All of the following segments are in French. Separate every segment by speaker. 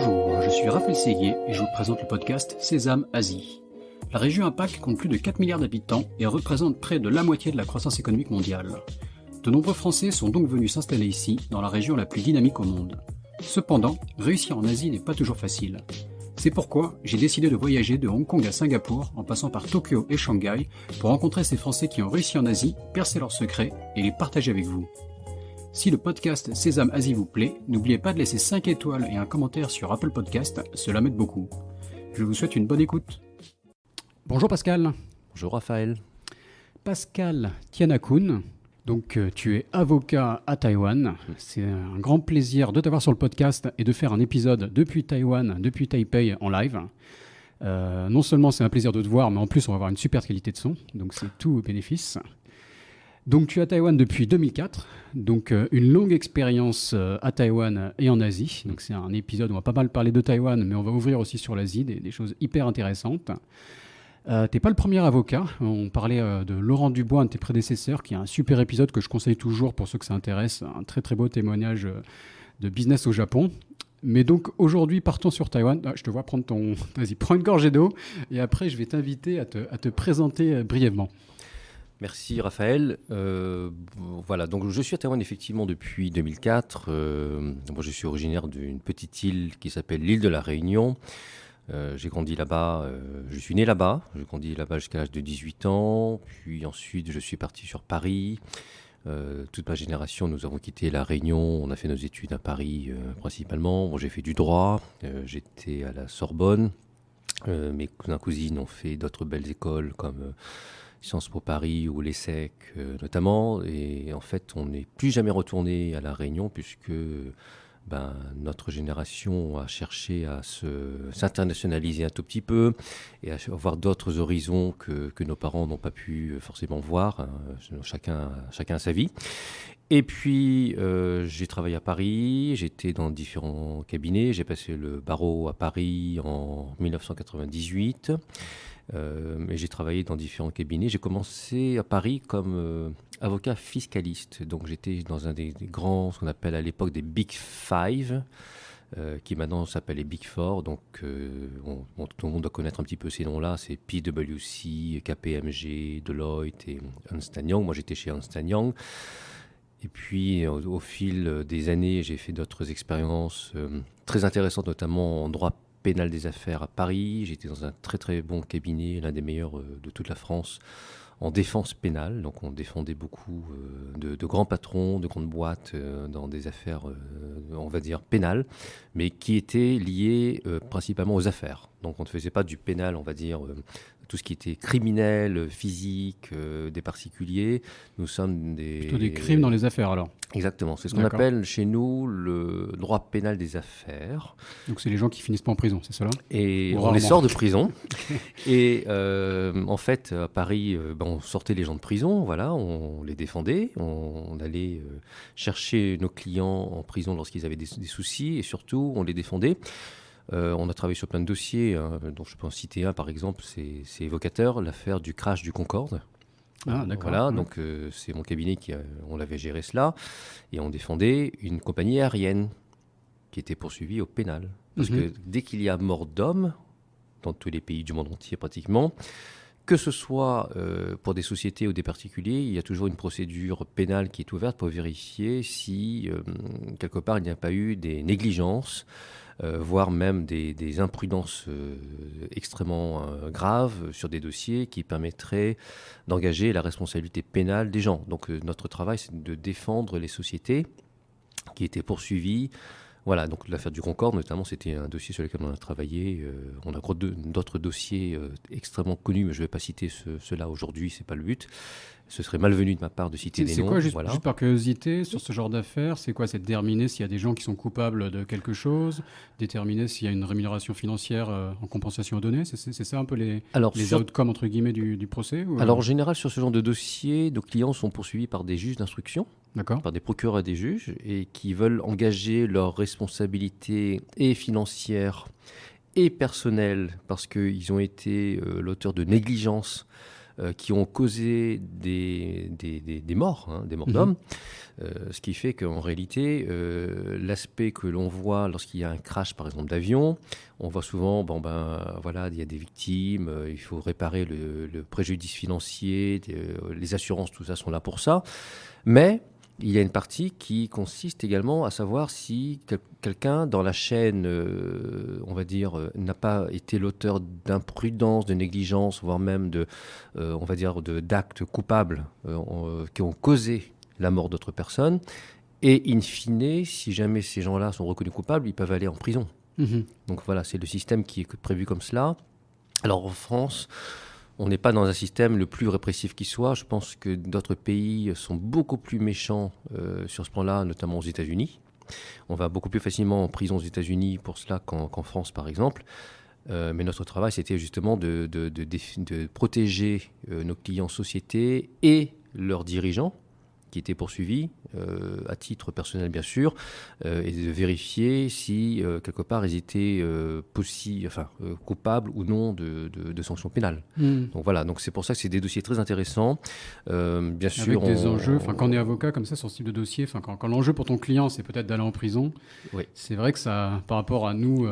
Speaker 1: Bonjour, je suis Raphaël Séguier et je vous présente le podcast Sésame Asie. La région APAC compte plus de 4 milliards d'habitants et représente près de la moitié de la croissance économique mondiale. De nombreux Français sont donc venus s'installer ici, dans la région la plus dynamique au monde. Cependant, réussir en Asie n'est pas toujours facile. C'est pourquoi j'ai décidé de voyager de Hong Kong à Singapour, en passant par Tokyo et Shanghai, pour rencontrer ces Français qui ont réussi en Asie, percer leurs secrets et les partager avec vous. Si le podcast Sésame Asie vous plaît, n'oubliez pas de laisser 5 étoiles et un commentaire sur Apple Podcast, cela m'aide beaucoup. Je vous souhaite une bonne écoute. Bonjour Pascal.
Speaker 2: Bonjour Raphaël.
Speaker 1: Pascal Tianakun, donc tu es avocat à Taïwan. C'est un grand plaisir de t'avoir sur le podcast et de faire un épisode depuis Taïwan, depuis Taipei en live. Non seulement c'est un plaisir de te voir, mais en plus on va avoir une super qualité de son, donc c'est tout au bénéfice. Donc tu es à Taïwan depuis 2004, donc une longue expérience à Taïwan et en Asie. Donc c'est un épisode où on va pas mal parler de Taïwan, mais on va ouvrir aussi sur l'Asie, des choses hyper intéressantes. T'es pas le premier avocat, on parlait de Laurent Dubois, un de tes prédécesseurs, qui a un super épisode que je conseille toujours pour ceux que ça intéresse, un très très beau témoignage de business au Japon. Mais donc aujourd'hui, partons sur Taïwan. Je te vois prendre ton... Vas-y, prends une gorgée d'eau et après je vais t'inviter à te présenter brièvement.
Speaker 2: Merci Raphaël. Voilà, donc je suis à Taïwan effectivement depuis 2004. Moi, je suis originaire d'une petite île qui s'appelle l'île de la Réunion. J'ai grandi là-bas, je suis né là-bas, j'ai grandi là-bas jusqu'à l'âge de 18 ans, puis ensuite je suis parti sur Paris. Toute ma génération, nous avons quitté la Réunion, on a fait nos études à Paris principalement. Bon, j'ai fait du droit, j'étais à la Sorbonne, mes cousins cousines ont fait d'autres belles écoles comme Sciences Po Paris ou l'ESSEC notamment, et en fait on n'est plus jamais retourné à la Réunion puisque notre génération a cherché à s'internationaliser un tout petit peu et à voir d'autres horizons que nos parents n'ont pas pu forcément voir. Chacun a sa vie. Et puis, j'ai travaillé à Paris, j'étais dans différents cabinets. J'ai passé le barreau à Paris en 1998. Et j'ai travaillé dans différents cabinets. J'ai commencé à Paris comme avocat fiscaliste. Donc j'étais dans un des grands, ce qu'on appelle à l'époque des Big Five, qui maintenant s'appelle les Big Four. Donc tout le monde doit connaître un petit peu ces noms-là. C'est PwC, KPMG, Deloitte et Ernst & Young. Moi j'étais chez Ernst & Young. Et puis au fil des années, j'ai fait d'autres expériences très intéressantes, notamment en droit pénal des affaires à Paris. J'étais dans un très très bon cabinet, l'un des meilleurs de toute la France, en défense pénale. Donc on défendait beaucoup de grands patrons, de grandes boîtes dans des affaires, on va dire, pénales, mais qui étaient liées principalement aux affaires. Donc on ne faisait pas du pénal, on va dire, tout ce qui était criminel, physique, des particuliers. Nous sommes
Speaker 1: plutôt des crimes dans les affaires alors.
Speaker 2: Exactement, c'est ce qu'on appelle chez nous le droit pénal des affaires.
Speaker 1: Donc c'est les gens qui finissent pas en prison, c'est cela ?
Speaker 2: Et on les sort de prison. Et en fait, à Paris, on sortait les gens de prison, voilà, on les défendait, on allait chercher nos clients en prison lorsqu'ils avaient des soucis, et surtout, on les défendait. On a travaillé sur plein de dossiers, dont je peux en citer un par exemple, c'est évocateur, l'affaire du crash du Concorde.
Speaker 1: Ah, d'accord.
Speaker 2: Voilà, donc c'est mon cabinet on l'avait géré cela, et on défendait une compagnie aérienne qui était poursuivie au pénal. Parce que dès qu'il y a mort d'homme, dans tous les pays du monde entier pratiquement, que ce soit pour des sociétés ou des particuliers, il y a toujours une procédure pénale qui est ouverte pour vérifier si quelque part il n'y a pas eu des négligences, voire même des imprudences extrêmement graves sur des dossiers qui permettraient d'engager la responsabilité pénale des gens. Donc notre travail, c'est de défendre les sociétés qui étaient poursuivies. Voilà, donc l'affaire du Concorde, notamment, c'était un dossier sur lequel on a travaillé. On a d'autres dossiers extrêmement connus, mais je ne vais pas citer ceux-là aujourd'hui, ce n'est pas le but. Ce serait malvenu de ma part de citer des noms.
Speaker 1: C'est quoi, juste par curiosité, sur ce genre d'affaires, c'est quoi ? C'est déterminer s'il y a des gens qui sont coupables de quelque chose, déterminer s'il y a une rémunération financière en compensation à donner. C'est ça un peu les outcomes, entre guillemets, du procès ou...
Speaker 2: Alors, en général, sur ce genre de dossier, nos clients sont poursuivis par des juges d'instruction, par des procureurs et des juges, et qui veulent engager leurs responsabilités et financières et personnelles, parce qu'ils ont été l'auteur de négligence qui ont causé des morts, des morts d'hommes. Ce qui fait qu'en réalité, l'aspect que l'on voit lorsqu'il y a un crash, par exemple, d'avion, on voit souvent, voilà, il y a des victimes, il faut réparer le préjudice financier, les assurances, tout ça sont là pour ça. Mais il y a une partie qui consiste également à savoir si quelqu'un dans la chaîne, on va dire, n'a pas été l'auteur d'imprudence, de négligence, voire même on va dire, d'actes coupables qui ont causé la mort d'autres personnes. Et in fine, si jamais ces gens-là sont reconnus coupables, ils peuvent aller en prison. Donc voilà, c'est le système qui est prévu comme cela. Alors en France, on n'est pas dans un système le plus répressif qui soit. Je pense que d'autres pays sont beaucoup plus méchants sur ce plan-là, notamment aux États-Unis. On va beaucoup plus facilement en prison aux États-Unis pour cela qu'en France, par exemple. Mais notre travail, c'était justement de protéger nos clients sociétés et leurs dirigeants qui étaient poursuivis, à titre personnel bien sûr, et de vérifier si quelque part ils étaient coupables ou non de sanctions pénales. Donc voilà, donc c'est pour ça que c'est des dossiers très intéressants. Bien sûr,
Speaker 1: avec des enjeux, quand on est avocat comme ça sur ce type de dossier, quand l'enjeu pour ton client c'est peut-être d'aller en prison,
Speaker 2: oui.
Speaker 1: C'est vrai que ça, par rapport à nous...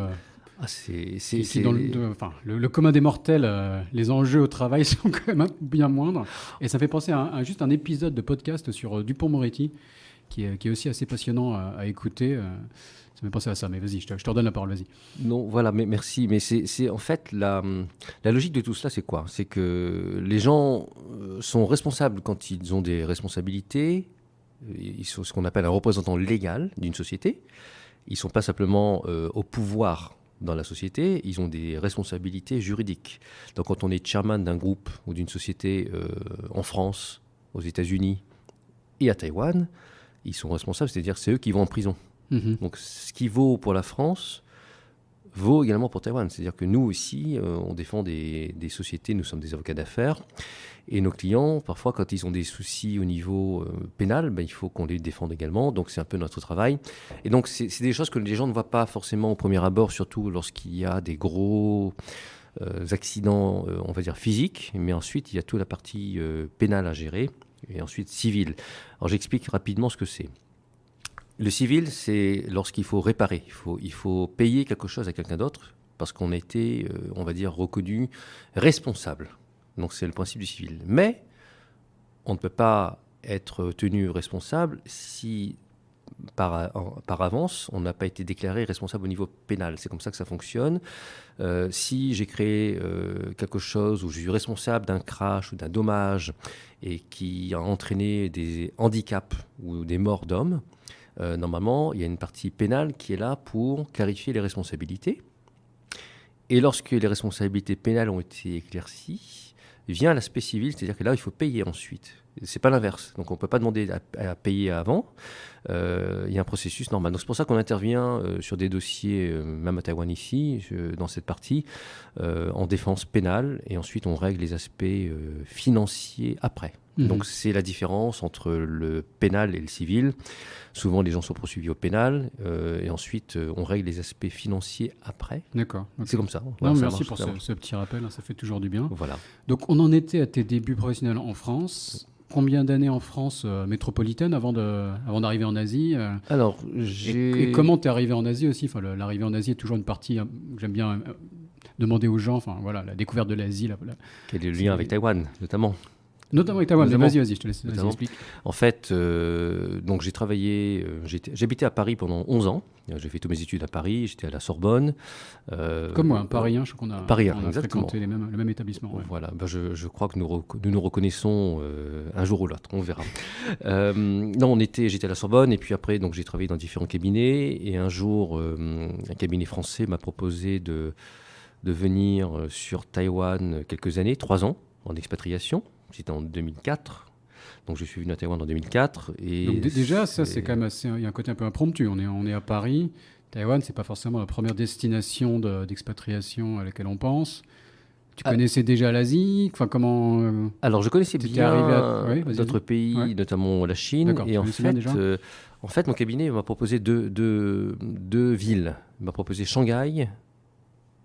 Speaker 2: c'est
Speaker 1: dans le commun des mortels, les enjeux au travail sont quand même bien moindres. Et ça fait penser à juste un épisode de podcast sur Dupond-Moretti, qui est aussi assez passionnant à écouter. Ça me fait penser à ça, mais vas-y, je te redonne la parole, vas-y.
Speaker 2: Non, voilà, mais merci. Mais c'est en fait la logique de tout cela, c'est quoi? C'est que les gens sont responsables quand ils ont des responsabilités. Ils sont ce qu'on appelle un représentant légal d'une société. Ils ne sont pas simplement au pouvoir dans la société, ils ont des responsabilités juridiques. Donc quand on est chairman d'un groupe ou d'une société en France, aux États-Unis et à Taïwan, ils sont responsables, c'est-à-dire c'est eux qui vont en prison. Donc ce qui vaut pour la France vaut également pour Taïwan. C'est-à-dire que nous aussi, on défend des sociétés, nous sommes des avocats d'affaires, et nos clients, parfois, quand ils ont des soucis au niveau pénal, il faut qu'on les défende également. Donc, c'est un peu notre travail. Et donc, c'est des choses que les gens ne voient pas forcément au premier abord, surtout lorsqu'il y a des gros accidents, on va dire, physiques. Mais ensuite, il y a toute la partie pénale à gérer, et ensuite civile. Alors, j'explique rapidement ce que c'est. Le civil, c'est lorsqu'il faut réparer. Il faut payer quelque chose à quelqu'un d'autre parce qu'on a été, on va dire, reconnu responsable. Donc c'est le principe du civil. Mais on ne peut pas être tenu responsable si par avance on n'a pas été déclaré responsable au niveau pénal. C'est comme ça que ça fonctionne. Si j'ai créé quelque chose où je suis responsable d'un crash ou d'un dommage et qui a entraîné des handicaps ou des morts d'hommes, normalement il y a une partie pénale qui est là pour clarifier les responsabilités. Et lorsque les responsabilités pénales ont été éclaircies, vient l'aspect civil, c'est-à-dire que là, il faut payer ensuite. C'est pas l'inverse. Donc, on ne peut pas demander à payer avant. Il y a un processus normal. Donc, c'est pour ça qu'on intervient sur des dossiers, même à Taïwan ici, dans cette partie, en défense pénale. Et ensuite, on règle les aspects financiers après. Donc, c'est la différence entre le pénal et le civil. Souvent, les gens sont poursuivis au pénal. Et ensuite, on règle les aspects financiers après.
Speaker 1: D'accord. Okay.
Speaker 2: C'est comme ça.
Speaker 1: Voilà, non, merci pour ce petit rappel. Ça fait toujours du bien.
Speaker 2: Voilà.
Speaker 1: Donc, on en était à tes débuts professionnels en France. Combien d'années en France métropolitaine avant d'arriver en Asie
Speaker 2: Alors,
Speaker 1: et comment tu es arrivé en Asie aussi? L'arrivée en Asie est toujours une partie que j'aime bien demander aux gens. Voilà, la découverte de l'Asie.
Speaker 2: Quel est le lien avec Taïwan, notamment?
Speaker 1: Notamment avec Taïwan. Vas-y, je te laisse expliquer.
Speaker 2: En fait, donc j'ai travaillé, j'habitais à Paris pendant 11 ans. J'ai fait toutes mes études à Paris, j'étais à la Sorbonne.
Speaker 1: Comme moi, un Parisien, je crois qu'on a fréquenté le même établissement. Ouais.
Speaker 2: Voilà, je crois que nous reconnaissons un jour ou l'autre, on verra. Non, j'étais à la Sorbonne et puis après, donc, j'ai travaillé dans différents cabinets. Et un jour, un cabinet français m'a proposé de venir sur Taïwan quelques années, 3 ans, en expatriation. C'était en 2004. Donc je suis venu à Taïwan en 2004. Et
Speaker 1: donc déjà, ça c'est quand même assez... Il y a un côté un peu impromptu. On est à Paris. Taïwan, c'est pas forcément la première destination d'expatriation à laquelle on pense. Tu connaissais déjà l'Asie? Comment...
Speaker 2: Alors je connaissais bien d'autres pays, notamment la Chine. Et en fait, mon cabinet m'a proposé deux villes. Il m'a proposé Shanghai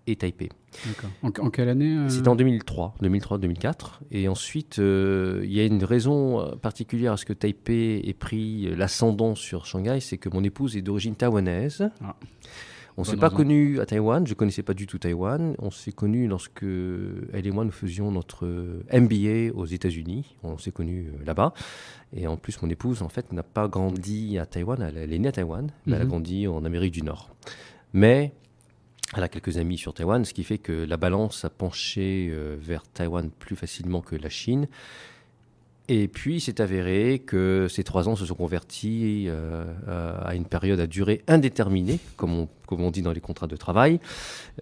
Speaker 2: et Taipei.
Speaker 1: D'accord. En quelle année
Speaker 2: C'était en 2003-2004. Et ensuite, il y a une raison particulière à ce que Taipei ait pris l'ascendant sur Shanghai, c'est que mon épouse est d'origine taïwanaise.
Speaker 1: Ah,
Speaker 2: On ne s'est
Speaker 1: bonne
Speaker 2: pas
Speaker 1: raison.
Speaker 2: connus à Taïwan, je ne connaissais pas du tout Taïwan. On s'est connus lorsque elle et moi, nous faisions notre MBA aux États-Unis. On s'est connus là-bas. Et en plus, mon épouse, en fait, n'a pas grandi à Taïwan. Elle est née à Taïwan, mais elle a grandi en Amérique du Nord. Mais elle a quelques amis sur Taïwan, ce qui fait que la balance a penché vers Taïwan plus facilement que la Chine. Et puis, il s'est avéré que ces 3 ans se sont convertis à une période à durée indéterminée, comme on dit dans les contrats de travail.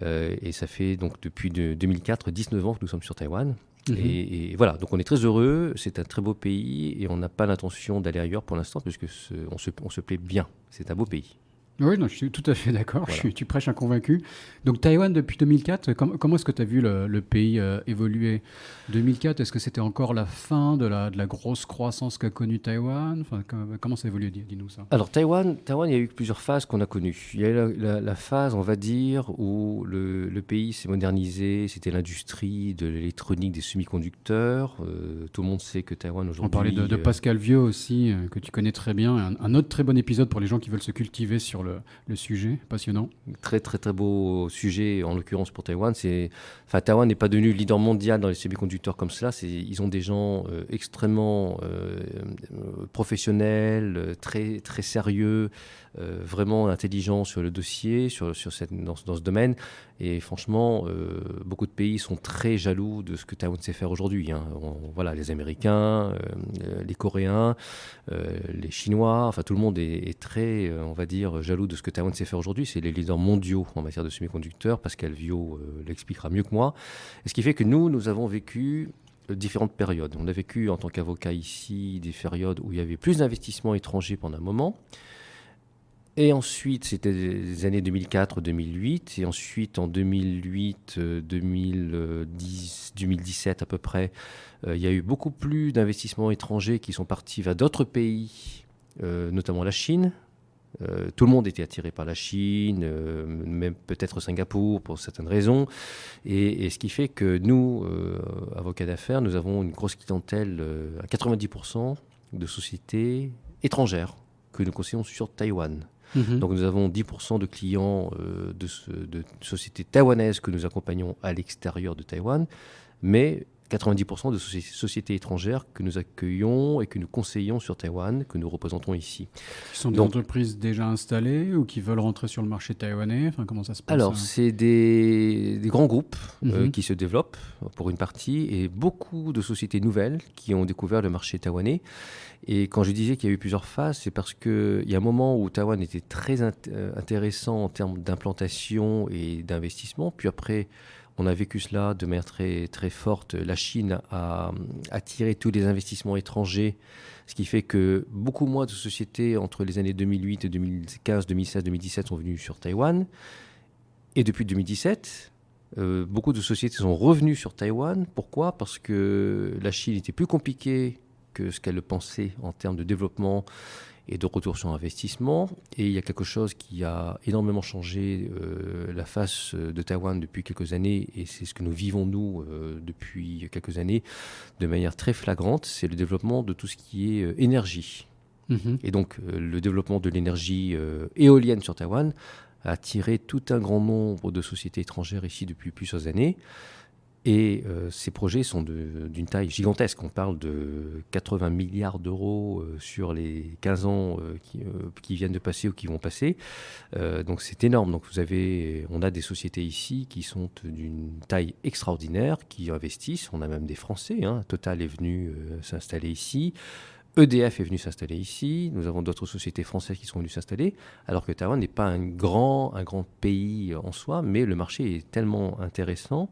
Speaker 2: Et ça fait donc depuis 2004, 19 ans que nous sommes sur Taïwan. Et voilà, donc on est très heureux, c'est un très beau pays et on n'a pas l'intention d'aller ailleurs pour l'instant puisque on se plaît bien. C'est un beau pays.
Speaker 1: Oui, non, je suis tout à fait d'accord.
Speaker 2: Voilà.
Speaker 1: Tu prêches un convaincu. Donc, Taïwan, depuis 2004, comment est-ce que tu as vu le pays évoluer 2004, est-ce que c'était encore la fin de la grosse croissance qu'a connue Taïwan? Enfin, comment ça a évolué? Dis-nous ça.
Speaker 2: Alors Taïwan, il y a eu plusieurs phases qu'on a connues. Il y a eu la phase, on va dire, où le pays s'est modernisé, c'était l'industrie de l'électronique, des semi-conducteurs. Tout le monde sait que Taïwan aujourd'hui...
Speaker 1: On parlait de Pascal Vieux aussi, que tu connais très bien. Un autre très bon épisode pour les gens qui veulent se cultiver sur le sujet, passionnant.
Speaker 2: Très très très beau sujet, en l'occurrence pour Taïwan. Taïwan n'est pas devenu leader mondial dans les semi-conducteurs comme cela. Ils ont des gens extrêmement professionnels, très, très sérieux, vraiment intelligents sur le dossier, dans ce domaine. Et franchement, beaucoup de pays sont très jaloux de ce que Taïwan sait faire aujourd'hui. Voilà, les Américains, les Coréens, les Chinois, enfin tout le monde est très, on va dire, jaloux de ce que Taïwan sait faire aujourd'hui. C'est les leaders mondiaux en matière de semi-conducteurs. Pascal Viau l'expliquera mieux que moi. Et ce qui fait que nous avons vécu différentes périodes. On a vécu en tant qu'avocat ici des périodes où il y avait plus d'investissements étrangers pendant un moment. Et ensuite, c'était les années 2004-2008. Et ensuite, en 2008-2017 à peu près, il y a eu beaucoup plus d'investissements étrangers qui sont partis vers d'autres pays, notamment la Chine. Tout le monde était attiré par la Chine, même peut-être Singapour pour certaines raisons. Et ce qui fait que nous, avocats d'affaires, nous avons une grosse clientèle à 90% de sociétés étrangères que nous conseillons sur Taïwan. Donc nous avons 10% de clients de sociétés taïwanaises que nous accompagnons à l'extérieur de Taïwan, mais 90% de sociétés étrangères que nous accueillons et que nous conseillons sur Taïwan, que nous représentons ici.
Speaker 1: Qui sont des entreprises déjà installées ou qui veulent rentrer sur le marché taïwanais? Enfin, comment ça se passe?
Speaker 2: Alors, c'est des grands groupes qui se développent pour une partie et beaucoup de sociétés nouvelles qui ont découvert le marché taïwanais. Et quand je disais qu'il y a eu plusieurs phases, c'est parce qu'il y a un moment où Taïwan était très intéressant en termes d'implantation et d'investissement. Puis après, on a vécu cela de manière très, très forte. La Chine a attiré tous les investissements étrangers, ce qui fait que beaucoup moins de sociétés entre les années 2008 et 2015, 2016, 2017 sont venues sur Taïwan. Et depuis 2017, beaucoup de sociétés sont revenues sur Taïwan. Pourquoi? Parce que la Chine était plus compliquée que ce qu'elle le pensait en termes de développement et de retour sur investissement. Et il y a quelque chose qui a énormément changé la face de Taïwan depuis quelques années, et c'est ce que nous vivons, nous, depuis quelques années, de manière très flagrante, c'est le développement de tout ce qui est énergie. Et donc, le développement de l'énergie éolienne sur Taïwan a attiré tout un grand nombre de sociétés étrangères ici depuis plusieurs années. Et ces projets sont d'une taille gigantesque. On parle de 80 milliards d'euros sur les 15 ans qui viennent de passer ou qui vont passer. Donc c'est énorme. Donc on a des sociétés ici qui sont d'une taille extraordinaire, qui investissent. On a même des Français. Total est venu s'installer ici. EDF est venu s'installer ici. Nous avons d'autres sociétés françaises qui sont venues s'installer. Alors que Taïwan n'est pas un grand pays en soi, mais le marché est tellement intéressant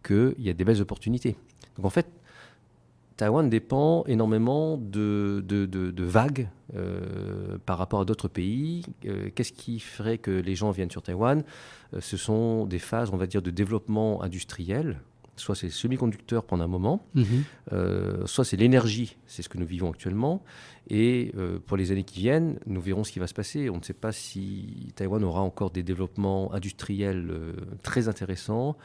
Speaker 2: qu'il y a des belles opportunités. Donc en fait, Taïwan dépend énormément de vagues par rapport à d'autres pays. Qu'est-ce qui ferait que les gens viennent sur Taïwan? Ce sont des phases, on va dire, de développement industriel. soit c'est semi-conducteurs pendant un moment,
Speaker 1: Mhm.
Speaker 2: soit c'est l'énergie, c'est ce que nous vivons actuellement. Et pour les années qui viennent, nous verrons ce qui va se passer. On ne sait pas si Taïwan aura encore des développements industriels très intéressants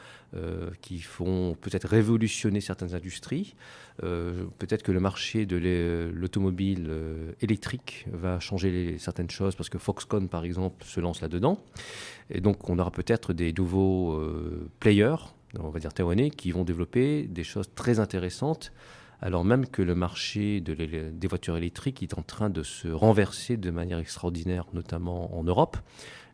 Speaker 2: qui font peut-être révolutionner certaines industries. Peut-être que le marché de l'automobile électrique va changer certaines choses parce que Foxconn, par exemple, se lance là-dedans. Et donc, on aura peut-être des nouveaux players, on va dire taïwanais, qui vont développer des choses très intéressantes, alors même que le marché des voitures électriques est en train de se renverser de manière extraordinaire, notamment en Europe.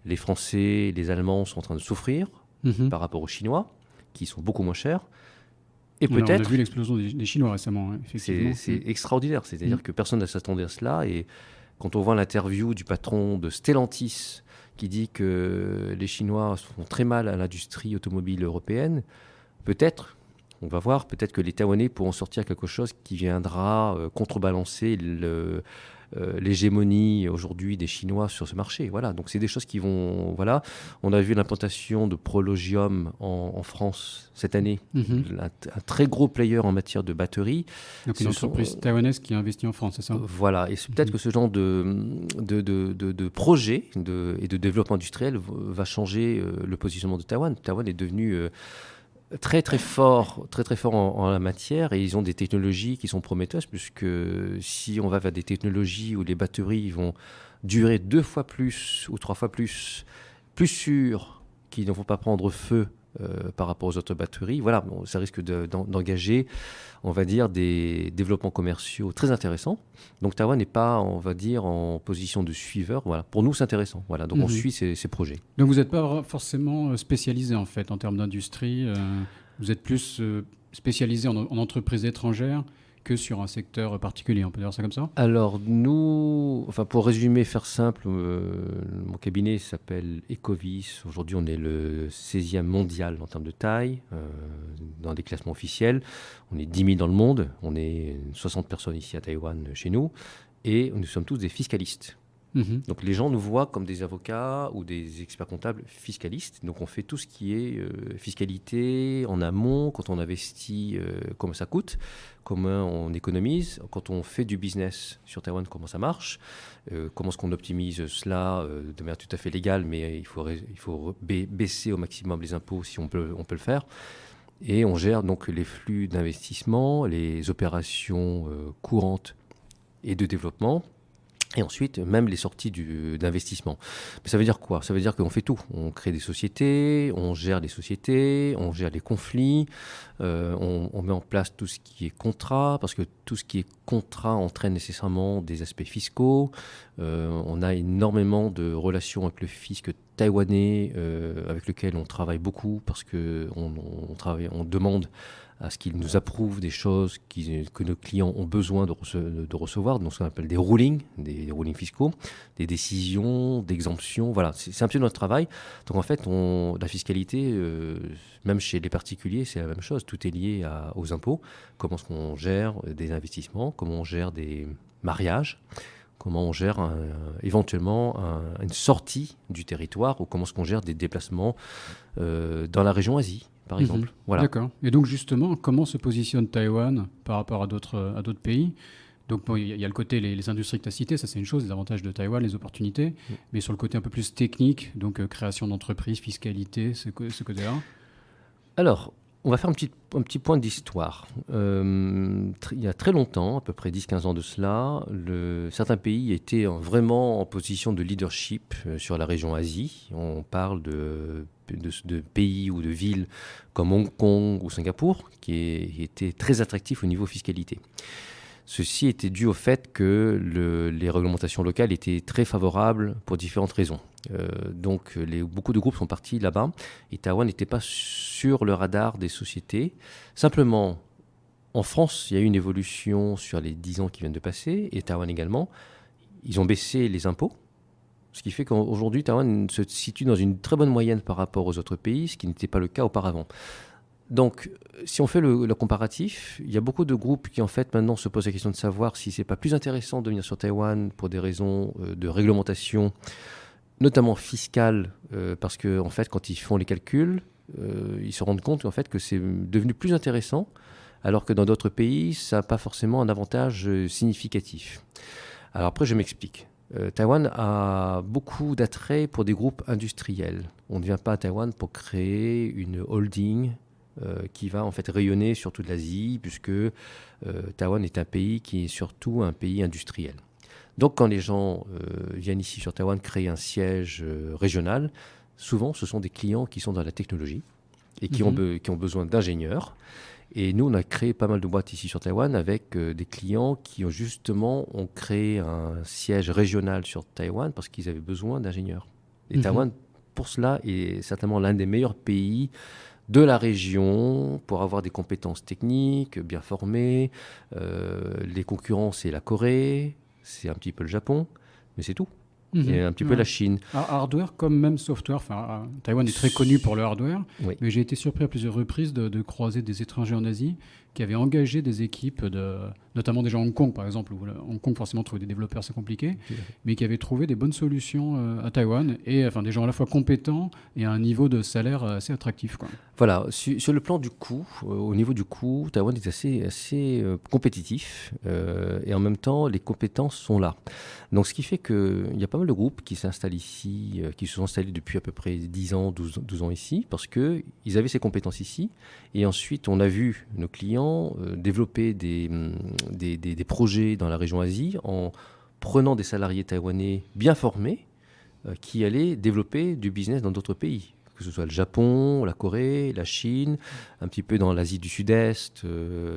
Speaker 2: Les Français, les Allemands sont en train de souffrir
Speaker 1: Mhm.
Speaker 2: par rapport aux Chinois, qui sont beaucoup moins chers. Et
Speaker 1: Alors, on a
Speaker 2: peut-être,
Speaker 1: vu l'explosion des Chinois récemment, hein, effectivement.
Speaker 2: c'est extraordinaire, c'est-à-dire
Speaker 1: Mhm.
Speaker 2: que personne ne s'attendait à cela. Et quand on voit l'interview du patron de Stellantis, qui dit que les Chinois font très mal à l'industrie automobile européenne, peut-être, on va voir, peut-être que les Taïwanais pourront sortir quelque chose qui viendra contrebalancer l'hégémonie aujourd'hui des Chinois sur ce marché. Voilà, donc c'est des choses qui vont... Voilà, on a vu l'implantation de Prologium en France cette année,
Speaker 1: Mhm.
Speaker 2: un très gros player en matière de batteries.
Speaker 1: Donc, une entreprise taïwanaise qui investit en France, c'est ça?
Speaker 2: Voilà, et c'est peut-être
Speaker 1: Mhm.
Speaker 2: que ce genre de projet et de développement industriel va changer le positionnement de Taïwan. Taïwan est devenu très très fort, très fort en la matière, et ils ont des technologies qui sont prometteuses, puisque si on va vers des technologies où les batteries vont durer 2 fois plus ou 3 fois plus sûres, qui ne vont pas prendre feu par rapport aux autres batteries, voilà, bon, ça risque d'engager, on va dire, des développements commerciaux très intéressants. Donc Taïwan n'est pas, on va dire, en position de suiveur. Voilà, pour nous c'est intéressant. Voilà, donc on
Speaker 1: Mhm.
Speaker 2: suit ces projets.
Speaker 1: Donc vous n'êtes pas forcément spécialisé en fait en termes d'industrie. Vous êtes plus spécialisé en entreprises étrangères que sur un secteur particulier. On peut dire ça comme ça?
Speaker 2: Alors nous, enfin pour résumer, faire simple, mon cabinet s'appelle Ecovis. Aujourd'hui, on est le 16e mondial en termes de taille, dans des classements officiels. On est 10 000 dans le monde, on est 60 personnes ici à Taïwan chez nous, et nous sommes tous des fiscalistes.
Speaker 1: Mhm.
Speaker 2: Donc les gens nous voient comme des avocats ou des experts comptables fiscalistes. Donc on fait tout ce qui est fiscalité en amont, quand on investit, comment ça coûte, comment on économise, quand on fait du business sur Taïwan, comment ça marche, comment est-ce qu'on optimise cela de manière tout à fait légale, mais il faut baisser au maximum les impôts si on peut le faire. Et on gère donc les flux d'investissement, les opérations courantes et de développement. Et ensuite, même les sorties d'investissement. Mais ça veut dire quoi? Ça veut dire qu'on fait tout. On crée des sociétés, on gère les sociétés, on gère les conflits, on met en place tout ce qui est contrat, parce que tout ce qui est contrat entraîne nécessairement des aspects fiscaux. On a énormément de relations avec le fisc taïwanais, avec lequel on travaille beaucoup, parce qu'on on demande à ce qu'ils nous approuvent des choses que nos clients ont besoin de recevoir, donc ce qu'on appelle des rulings fiscaux, des décisions, d'exemptions. Voilà, c'est un petit peu notre travail. Donc en fait, la fiscalité, même chez les particuliers, c'est la même chose. Tout est lié aux impôts. Comment est-ce qu'on gère des investissements, comment on gère des mariages, comment on gère éventuellement une sortie du territoire, ou comment est-ce qu'on gère des déplacements dans la région Asie, par exemple. Voilà.
Speaker 1: D'accord. Et donc justement, comment se positionne Taïwan par rapport à d'autres pays? Donc bon, il y a le côté les industries que tu as citées, ça c'est une chose, les avantages de Taïwan, les opportunités, mais sur le côté un peu plus technique, donc création d'entreprises, fiscalité, ce côté-là.
Speaker 2: Alors, on va faire un petit point d'histoire. Il y a très longtemps, à peu près 10-15 ans de cela, certains pays étaient vraiment en position de leadership sur la région Asie. On parle de pays ou de villes comme Hong Kong ou Singapour, qui étaient très attractifs au niveau fiscalité. Ceci était dû au fait que les réglementations locales étaient très favorables pour différentes raisons. Donc beaucoup de groupes sont partis là-bas et Taïwan n'était pas sur le radar des sociétés. Simplement, en France, il y a eu une évolution sur les 10 ans qui viennent de passer, et Taïwan également. Ils ont baissé les impôts, ce qui fait qu'aujourd'hui, Taïwan se situe dans une très bonne moyenne par rapport aux autres pays, ce qui n'était pas le cas auparavant. Donc, si on fait le comparatif, il y a beaucoup de groupes qui, en fait, maintenant se posent la question de savoir si c'est pas plus intéressant de venir sur Taïwan pour des raisons de réglementation, notamment fiscale, parce que, en fait, quand ils font les calculs, ils se rendent compte en fait que c'est devenu plus intéressant, alors que dans d'autres pays, ça n'a pas forcément un avantage significatif. Alors après, je m'explique. Taïwan a beaucoup d'attrait pour des groupes industriels. On ne vient pas à Taïwan pour créer une holding qui va en fait rayonner sur toute l'Asie, puisque Taïwan est un pays qui est surtout un pays industriel. Donc quand les gens viennent ici sur Taïwan créer un siège régional, souvent ce sont des clients qui sont dans la technologie et qui ont besoin d'ingénieurs. Et nous, on a créé pas mal de boîtes ici sur Taïwan avec des clients qui ont créé un siège régional sur Taïwan parce qu'ils avaient besoin d'ingénieurs. Et Taïwan, pour cela, est certainement l'un des meilleurs pays de la région pour avoir des compétences techniques, bien formées. Les concurrents, c'est la Corée, c'est un petit peu le Japon, mais c'est tout. Et un petit peu la Chine.
Speaker 1: Hardware comme même software. Enfin, Taïwan est très connu pour le hardware, mais j'ai été surpris à plusieurs reprises de croiser des étrangers en Asie qui avaient engagé des équipes, notamment des gens à Hong Kong par exemple, où Hong Kong forcément trouver des développeurs c'est compliqué, mais qui avaient trouvé des bonnes solutions à Taïwan, et enfin des gens à la fois compétents et à un niveau de salaire assez attractif, quoi.
Speaker 2: Voilà, sur le plan du coût, au niveau du coût, Taïwan est assez compétitif et en même temps les compétences sont là. Donc ce qui fait qu'il y a pas mal de groupes qui s'installent ici, qui se sont installés depuis à peu près 10 ans, 12 ans ici, parce qu'ils avaient ces compétences ici. Et ensuite, on a vu nos clients développer des projets dans la région Asie en prenant des salariés taïwanais bien formés qui allaient développer du business dans d'autres pays, que ce soit le Japon, la Corée, la Chine, un petit peu dans l'Asie du Sud-Est,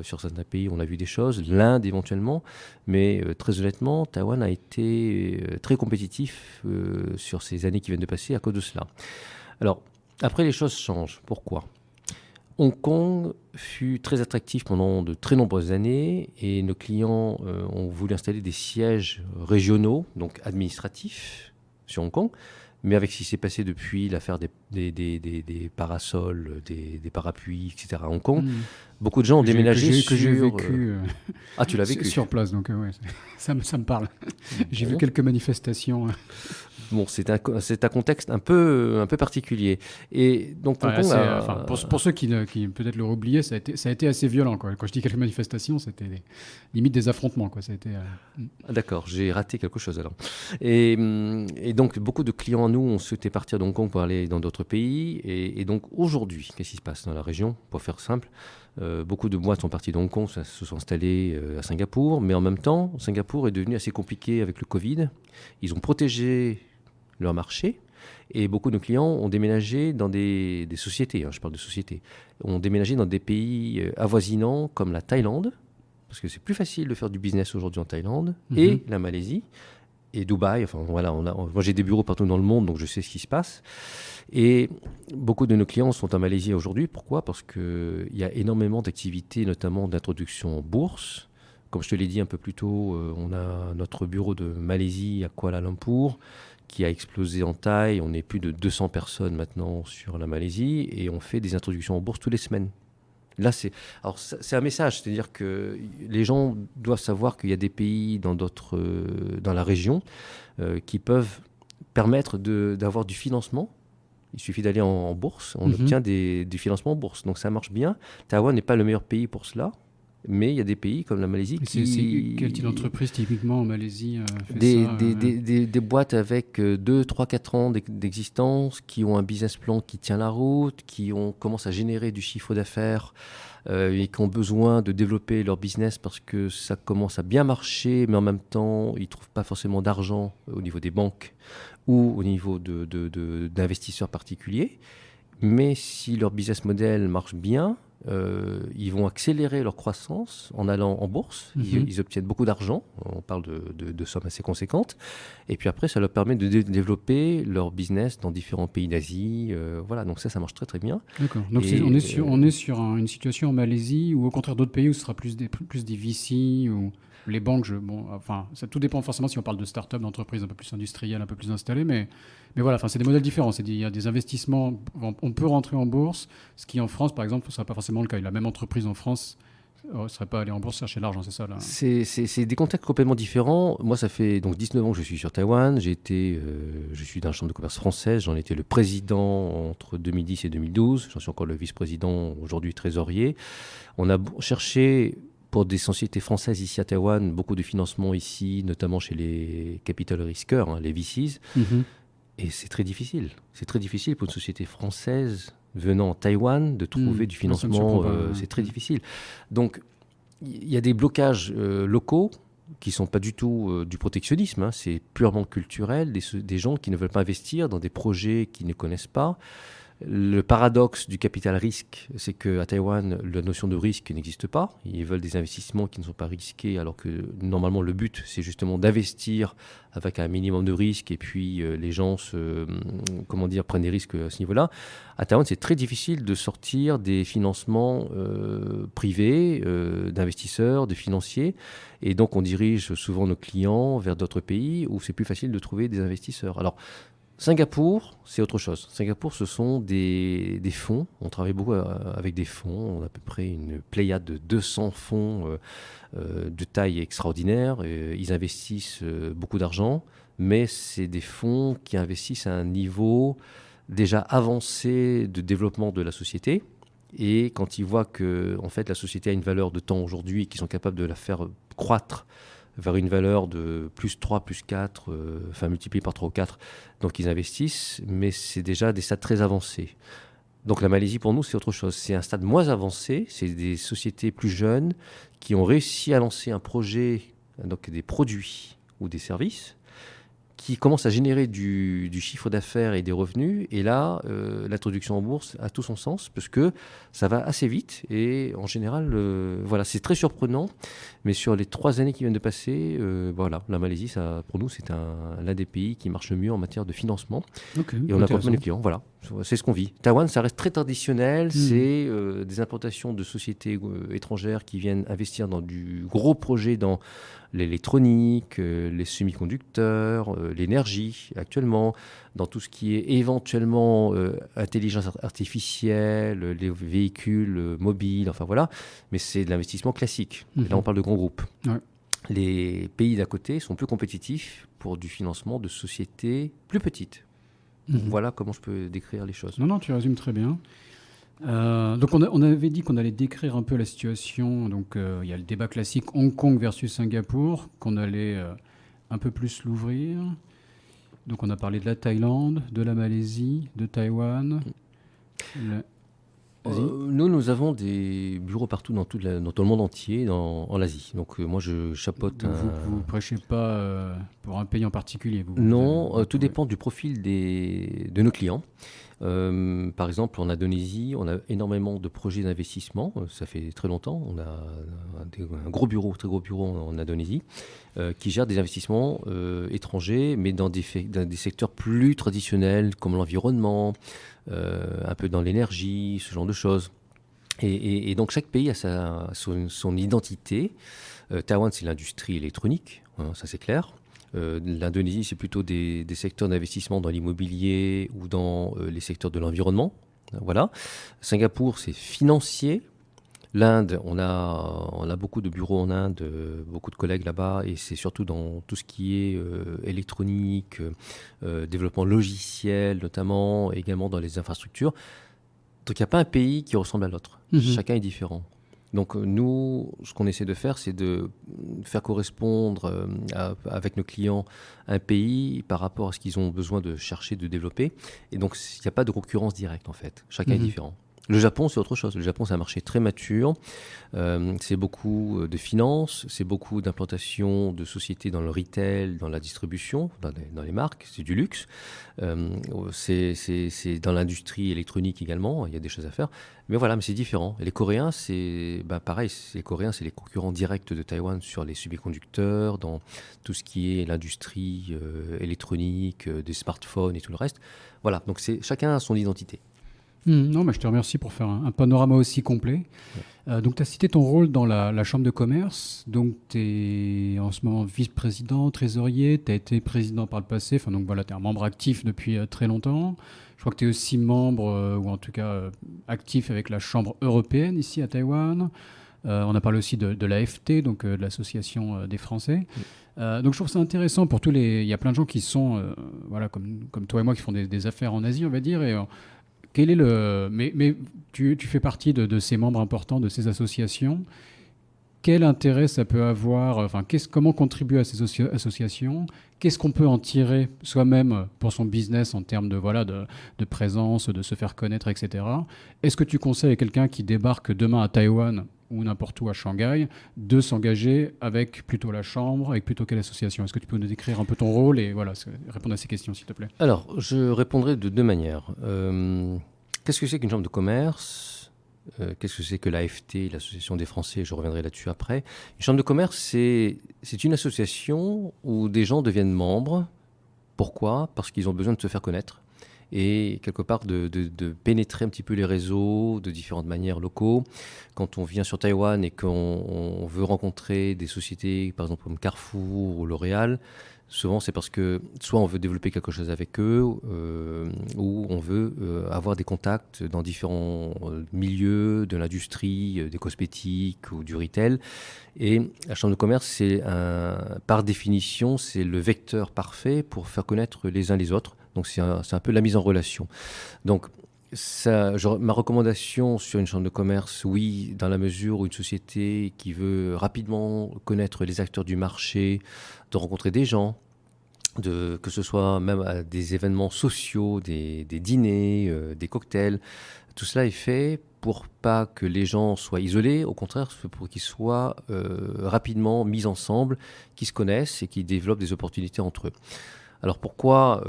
Speaker 2: sur certains pays on a vu des choses, l'Inde éventuellement, mais très honnêtement, Taïwan a été très compétitif sur ces années qui viennent de passer à cause de cela. Alors, après les choses changent. Pourquoi ? Hong Kong fut très attractif pendant de très nombreuses années et nos clients ont voulu installer des sièges régionaux, donc administratifs, sur Hong Kong. Mais avec ce qui s'est passé depuis l'affaire des parasols, des parapluies, etc. à Hong Kong, beaucoup de gens ont déménagé sur...
Speaker 1: Que j'ai vécu
Speaker 2: Ah, tu l'as vécu
Speaker 1: sur place, donc ouais, ça me parle. J'ai vu quelques manifestations.
Speaker 2: Bon, c'est un contexte un peu particulier. Et donc,
Speaker 1: pour ceux qui peut-être l'auraient oublié, ça a été assez violent, quoi. Quand je dis quelques manifestations, c'était limite des affrontements, quoi. Ça a été,
Speaker 2: D'accord, j'ai raté quelque chose alors. Et donc, beaucoup de clients à nous ont souhaité partir de Hong Kong pour aller dans d'autres pays. Et donc, aujourd'hui, qu'est-ce qui se passe dans la région ? Pour faire simple, beaucoup de boîtes sont parties de Hong Kong, se sont installées à Singapour. Mais en même temps, Singapour est devenu assez compliqué avec le Covid. Ils ont protégé leur marché et beaucoup de clients ont déménagé dans des sociétés, je parle de sociétés, ont déménagé dans des pays avoisinants comme la Thaïlande, parce que c'est plus facile de faire du business aujourd'hui en Thaïlande, et la Malaisie, et Dubaï. Enfin voilà, moi j'ai des bureaux partout dans le monde, donc je sais ce qui se passe. Et beaucoup de nos clients sont en Malaisie aujourd'hui. Pourquoi ? Parce qu'il y a énormément d'activités, notamment d'introduction en bourse. Comme je te l'ai dit un peu plus tôt, on a notre bureau de Malaisie à Kuala Lumpur, qui a explosé en taille. On est plus de 200 personnes maintenant sur la Malaisie et on fait des introductions en bourse toutes les semaines. Là, c'est un message, c'est-à-dire que les gens doivent savoir qu'il y a des pays dans la région qui peuvent permettre d'avoir du financement. Il suffit d'aller en bourse, on obtient du financement en bourse. Donc ça marche bien. Taïwan n'est pas le meilleur pays pour cela. Mais il y a des pays comme la Malaisie
Speaker 1: qui... Quel type d'entreprise typiquement en Malaisie fait
Speaker 2: des boîtes avec 2, 3, 4 ans d'existence, qui ont un business plan qui tient la route, qui commencent à générer du chiffre d'affaires et qui ont besoin de développer leur business parce que ça commence à bien marcher, mais en même temps, ils ne trouvent pas forcément d'argent au niveau des banques ou au niveau d'investisseurs particuliers. Mais si leur business model marche bien, ils vont accélérer leur croissance en allant en bourse. Ils obtiennent beaucoup d'argent. On parle de sommes assez conséquentes. Et puis après, ça leur permet de développer leur business dans différents pays d'Asie. Voilà, donc ça marche très très bien.
Speaker 1: D'accord. Donc on est sur une situation en Malaisie ou au contraire d'autres pays où ce sera plus des VC ou les banques. Ça tout dépend forcément si on parle de start-up, d'entreprises un peu plus industrielles, un peu plus installées, mais voilà, c'est des modèles différents. Il y a des investissements, on peut rentrer en bourse, ce qui en France, par exemple, ne sera pas forcément le cas. La même entreprise en France, ne serait pas allé en bourse chercher l'argent, c'est ça là?
Speaker 2: C'est des contextes complètement différents. Moi, ça fait donc 19 ans que je suis sur Taïwan. Je suis dans la Chambre de commerce française. J'en étais le président entre 2010 et 2012. J'en suis encore le vice-président, aujourd'hui trésorier. On a cherché pour des sociétés françaises ici à Taïwan beaucoup de financement ici, notamment chez les capital risqueurs, hein, les VCs.
Speaker 1: Mhm.
Speaker 2: Et c'est très difficile. C'est très difficile pour une société française venant en Taïwan de trouver du
Speaker 1: Ça me
Speaker 2: financement.
Speaker 1: surprend pas,
Speaker 2: C'est très difficile. Donc, il y a des blocages locaux qui ne sont pas du tout du protectionnisme. Hein. C'est purement culturel. Des gens qui ne veulent pas investir dans des projets qu'ils ne connaissent pas. Le paradoxe du capital risque, c'est qu'à Taïwan, la notion de risque n'existe pas. Ils veulent des investissements qui ne sont pas risqués, alors que normalement le but, c'est justement d'investir avec un minimum de risque, et puis les gens prennent des risques à ce niveau-là. À Taïwan, c'est très difficile de sortir des financements privés, d'investisseurs, de financiers, et donc on dirige souvent nos clients vers d'autres pays où c'est plus facile de trouver des investisseurs. Alors, Singapour, c'est autre chose. Singapour, ce sont des fonds. On travaille beaucoup avec des fonds. On a à peu près une pléiade de 200 fonds de taille extraordinaire. Ils investissent beaucoup d'argent, mais c'est des fonds qui investissent à un niveau déjà avancé de développement de la société. Et quand ils voient que en fait, la société a une valeur de temps aujourd'hui et qu'ils sont capables de la faire croître vers une valeur de plus 3, plus 4, multiplié par 3 ou 4. Donc ils investissent, mais c'est déjà des stades très avancés. Donc la Malaisie, pour nous, c'est autre chose. C'est un stade moins avancé, c'est des sociétés plus jeunes qui ont réussi à lancer un projet, donc des produits ou des services, qui commencent à générer du chiffre d'affaires et des revenus. Et là, l'introduction en bourse a tout son sens, parce que ça va assez vite. Et en général, c'est très surprenant. Mais sur les 3 années qui viennent de passer, la Malaisie, ça, pour nous, c'est l'un des pays qui marche le mieux en matière de financement.
Speaker 1: Okay,
Speaker 2: et on accompagne les clients. Voilà, c'est ce qu'on vit. Taïwan, ça reste très traditionnel. C'est des implantations de sociétés étrangères qui viennent investir dans du gros projet dans l'électronique, les semi-conducteurs, l'énergie actuellement, dans tout ce qui est éventuellement intelligence artificielle, les véhicules mobiles, enfin voilà. Mais c'est de l'investissement classique. Et là, on parle de grands groupes.
Speaker 1: Ouais.
Speaker 2: Les pays d'à côté sont plus compétitifs pour du financement de sociétés plus petites. Voilà comment je peux décrire les choses.
Speaker 1: Non, tu résumes très bien. Donc on avait dit qu'on allait décrire un peu la situation. Donc il y a le débat classique Hong Kong versus Singapour, qu'on allait un peu plus l'ouvrir. Donc on a parlé de la Thaïlande, de la Malaisie, de Taïwan.
Speaker 2: Nous avons des bureaux partout dans tout le monde entier, en Asie. Donc moi, je chapeaute.
Speaker 1: Vous ne prêchez pas pour un pays en particulier?
Speaker 2: Tout dépend du profil de nos clients. Par exemple, en Indonésie, on a énormément de projets d'investissement. Ça fait très longtemps. On a un très gros bureau en Indonésie qui gère des investissements étrangers, mais dans des secteurs plus traditionnels comme l'environnement, un peu dans l'énergie, ce genre de choses. Et donc chaque pays a son identité. Taïwan, c'est l'industrie électronique, hein, ça c'est clair. L'Indonésie, c'est plutôt des secteurs d'investissement dans l'immobilier ou dans les secteurs de l'environnement. Voilà. Singapour, c'est financier. L'Inde, on a beaucoup de bureaux en Inde, beaucoup de collègues là-bas, et c'est surtout dans tout ce qui est électronique, développement logiciel notamment, également dans les infrastructures. Donc il n'y a pas un pays qui ressemble à l'autre. Chacun est différent. Donc nous, ce qu'on essaie de faire, c'est de faire correspondre avec nos clients un pays par rapport à ce qu'ils ont besoin de chercher, de développer. Et donc il n'y a pas de concurrence directe en fait. Chacun est différent. Le Japon, c'est autre chose. Le Japon, c'est un marché très mature. C'est beaucoup de finances, c'est beaucoup d'implantation de sociétés dans le retail, dans la distribution, dans les marques. C'est du luxe. C'est dans l'industrie électronique également. Il y a des choses à faire. Mais voilà, mais c'est différent. Et les Coréens, c'est pareil. Les Coréens, c'est les concurrents directs de Taïwan sur les semi-conducteurs, dans tout ce qui est l'industrie électronique, des smartphones et tout le reste. Voilà, donc chacun a son identité.
Speaker 1: Non, mais je te remercie pour faire un panorama aussi complet. Donc, tu as cité ton rôle dans la Chambre de commerce. Donc, tu es en ce moment vice-président, trésorier. Tu as été président par le passé. Enfin, donc voilà, tu es un membre actif depuis très longtemps. Je crois que tu es aussi membre, ou en tout cas actif avec la Chambre européenne ici à Taïwan. On a parlé aussi de l'AFT, donc de l'Association des Français. Donc je trouve ça intéressant pour tous les... Il y a plein de gens qui sont, voilà, comme toi et moi, qui font des affaires en Asie, on va dire. Et quel est le... Mais tu fais partie de ces membres importants de ces associations. Quel intérêt ça peut avoir, enfin, comment contribuer à ces associations? Qu'est-ce qu'on peut en tirer soi-même pour son business en termes de présence, de se faire connaître, etc. Est-ce que tu conseilles à quelqu'un qui débarque demain à Taïwan ou n'importe où à Shanghai de s'engager avec plutôt la chambre, avec plutôt quelle association? Est-ce que tu peux nous décrire un peu ton rôle et voilà, répondre à ces questions, s'il te plaît?
Speaker 2: Alors, je répondrai de deux manières. Qu'est-ce que c'est qu'une chambre de commerce? Qu'est-ce que c'est que l'AFT, l'Association des Français? Je reviendrai là-dessus après. Une chambre de commerce, c'est une association où des gens deviennent membres. Pourquoi? Parce qu'ils ont besoin de se faire connaître et quelque part de pénétrer un petit peu les réseaux de différentes manières locaux. Quand on vient sur Taïwan et qu'on veut rencontrer des sociétés, par exemple comme Carrefour ou L'Oréal, souvent, c'est parce que soit on veut développer quelque chose avec eux, ou on veut avoir des contacts dans différents milieux de l'industrie, des cosmétiques ou du retail. Et la chambre de commerce, par définition, c'est le vecteur parfait pour faire connaître les uns les autres. Donc, c'est un peu la mise en relation. Donc, ma recommandation sur une chambre de commerce, oui, dans la mesure où une société qui veut rapidement connaître les acteurs du marché, de rencontrer des gens, que ce soit même à des événements sociaux, des dîners, des cocktails, tout cela est fait pour pas que les gens soient isolés, au contraire, pour qu'ils soient rapidement mis ensemble, qu'ils se connaissent et qu'ils développent des opportunités entre eux. Alors pourquoi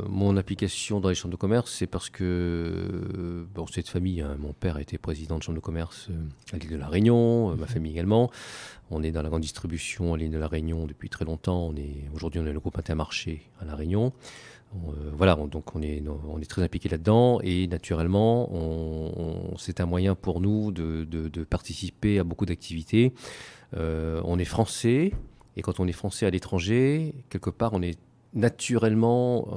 Speaker 2: mon application dans les chambres de commerce? C'est parce que cette famille, hein, mon père était président de chambre de commerce à l'île de la Réunion, ma famille également. On est dans la grande distribution à l'île de la Réunion depuis très longtemps. Aujourd'hui, on est le groupe Intermarché à la Réunion. Donc on est très impliqué là-dedans et naturellement, c'est un moyen pour nous de participer à beaucoup d'activités. On est français et quand on est français à l'étranger, quelque part, on est naturellement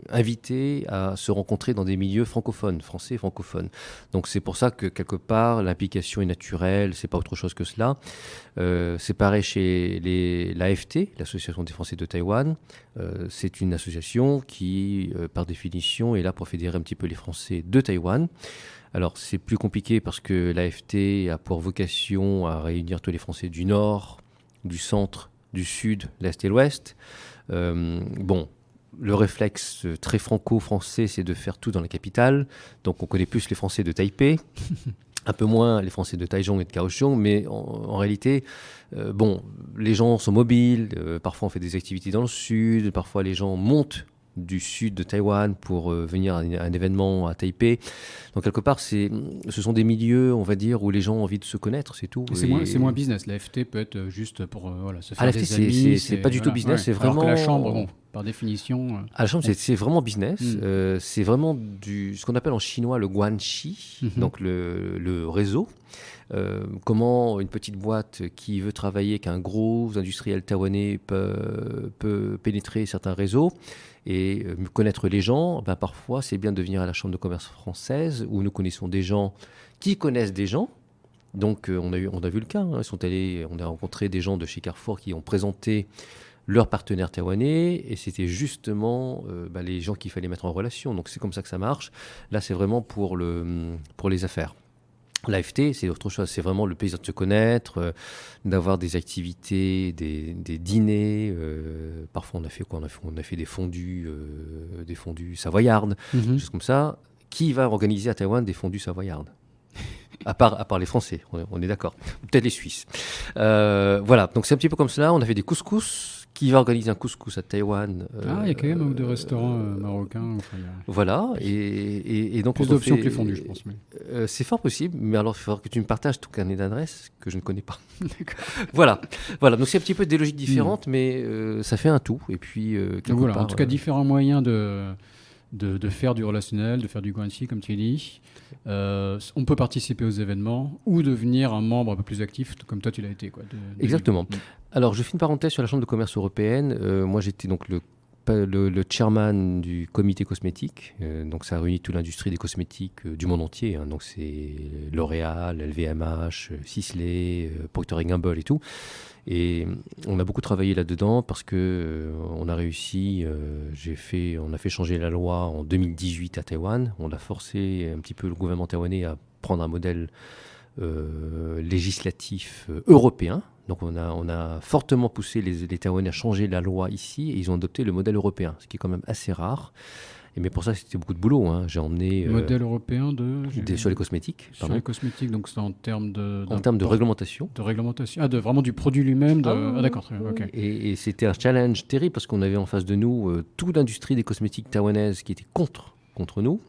Speaker 2: invité à se rencontrer dans des milieux francophones, français et francophones. Donc c'est pour ça que quelque part l'implication est naturelle, c'est pas autre chose que cela. C'est pareil chez l'AFT, l'Association des Français de Taïwan. C'est une association qui, par définition, est là pour fédérer un petit peu les Français de Taïwan. Alors c'est plus compliqué parce que l'AFT a pour vocation à réunir tous les Français du Nord, du Centre, du Sud, l'Est et l'Ouest. Le réflexe très franco-français, c'est de faire tout dans la capitale. Donc, on connaît plus les Français de Taipei, un peu moins les Français de Taichung et de Kaohsiung. Mais en réalité, les gens sont mobiles. Parfois, on fait des activités dans le sud. Parfois, les gens montent du sud de Taïwan pour venir à un événement à Taipei. Donc quelque part, ce sont des milieux, on va dire, où les gens ont envie de se connaître, c'est tout.
Speaker 1: C'est moins business. La FT peut être juste pour se faire des amis.
Speaker 2: C'est pas du tout business, c'est vraiment...
Speaker 1: Alors que la chambre, par définition...
Speaker 2: la chambre, c'est vraiment business. C'est vraiment ce qu'on appelle en chinois le guanxi, donc le réseau. Comment une petite boîte qui veut travailler avec un gros industriel taïwanais peut pénétrer certains réseaux et connaître les gens. Parfois, c'est bien de venir à la chambre de commerce française où nous connaissons des gens qui connaissent des gens. Donc, on a vu le cas. Hein. On a rencontré des gens de chez Carrefour qui ont présenté leurs partenaires taïwanais et c'était justement les gens qu'il fallait mettre en relation. Donc, c'est comme ça que ça marche. Là, c'est vraiment pour les affaires. L'AFT, c'est autre chose. C'est vraiment le plaisir de se connaître, d'avoir des activités, des dîners. Parfois, on a fait quoi? On a fait des fondus savoyardes, des choses comme ça. Qui va organiser à Taïwan des fondus savoyardes? à part les Français, on est d'accord. Peut-être les Suisses. Voilà, donc c'est un petit peu comme cela. On a fait des couscous. Qui va organiser un couscous à Taïwan?
Speaker 1: Il y a quand même un ou deux restaurants marocains.
Speaker 2: Voilà, et donc
Speaker 1: plus d'options que les fondus, je pense. Mais...
Speaker 2: c'est fort possible, mais alors il faudra que tu me partages ton carnet d'adresses que je ne connais pas.
Speaker 1: D'accord.
Speaker 2: Voilà, donc c'est un petit peu des logiques différentes, mais ça fait un tout. Et puis,
Speaker 1: en tout cas, différents moyens de faire du relationnel, de faire du guanxi, comme tu dis. On peut participer aux événements ou devenir un membre un peu plus actif, comme toi tu l'as été.
Speaker 2: Exactement. Alors, je fais une parenthèse sur la Chambre de commerce européenne. Moi, j'étais donc le le chairman du comité cosmétique. Donc ça réunit toute l'industrie des cosmétiques du monde entier. Donc c'est L'Oréal, LVMH, Sisley, Procter & Gamble et tout. Et on a beaucoup travaillé là-dedans parce que on a réussi. On a fait changer la loi en 2018 à Taïwan. On a forcé un petit peu le gouvernement taïwanais à prendre un modèle législatif européen. Donc on a fortement poussé les Taïwanais à changer la loi ici et ils ont adopté le modèle européen, ce qui est quand même assez rare. Mais pour ça, c'était beaucoup de boulot. J'ai emmené...
Speaker 1: Modèle européen
Speaker 2: sur les cosmétiques.
Speaker 1: Sur les cosmétiques, donc c'est en termes de...
Speaker 2: En termes de réglementation.
Speaker 1: De réglementation. Ah, vraiment du produit lui-même. D'accord, ok.
Speaker 2: Et c'était un challenge terrible parce qu'on avait en face de nous toute l'industrie des cosmétiques taïwanaises qui était contre nous.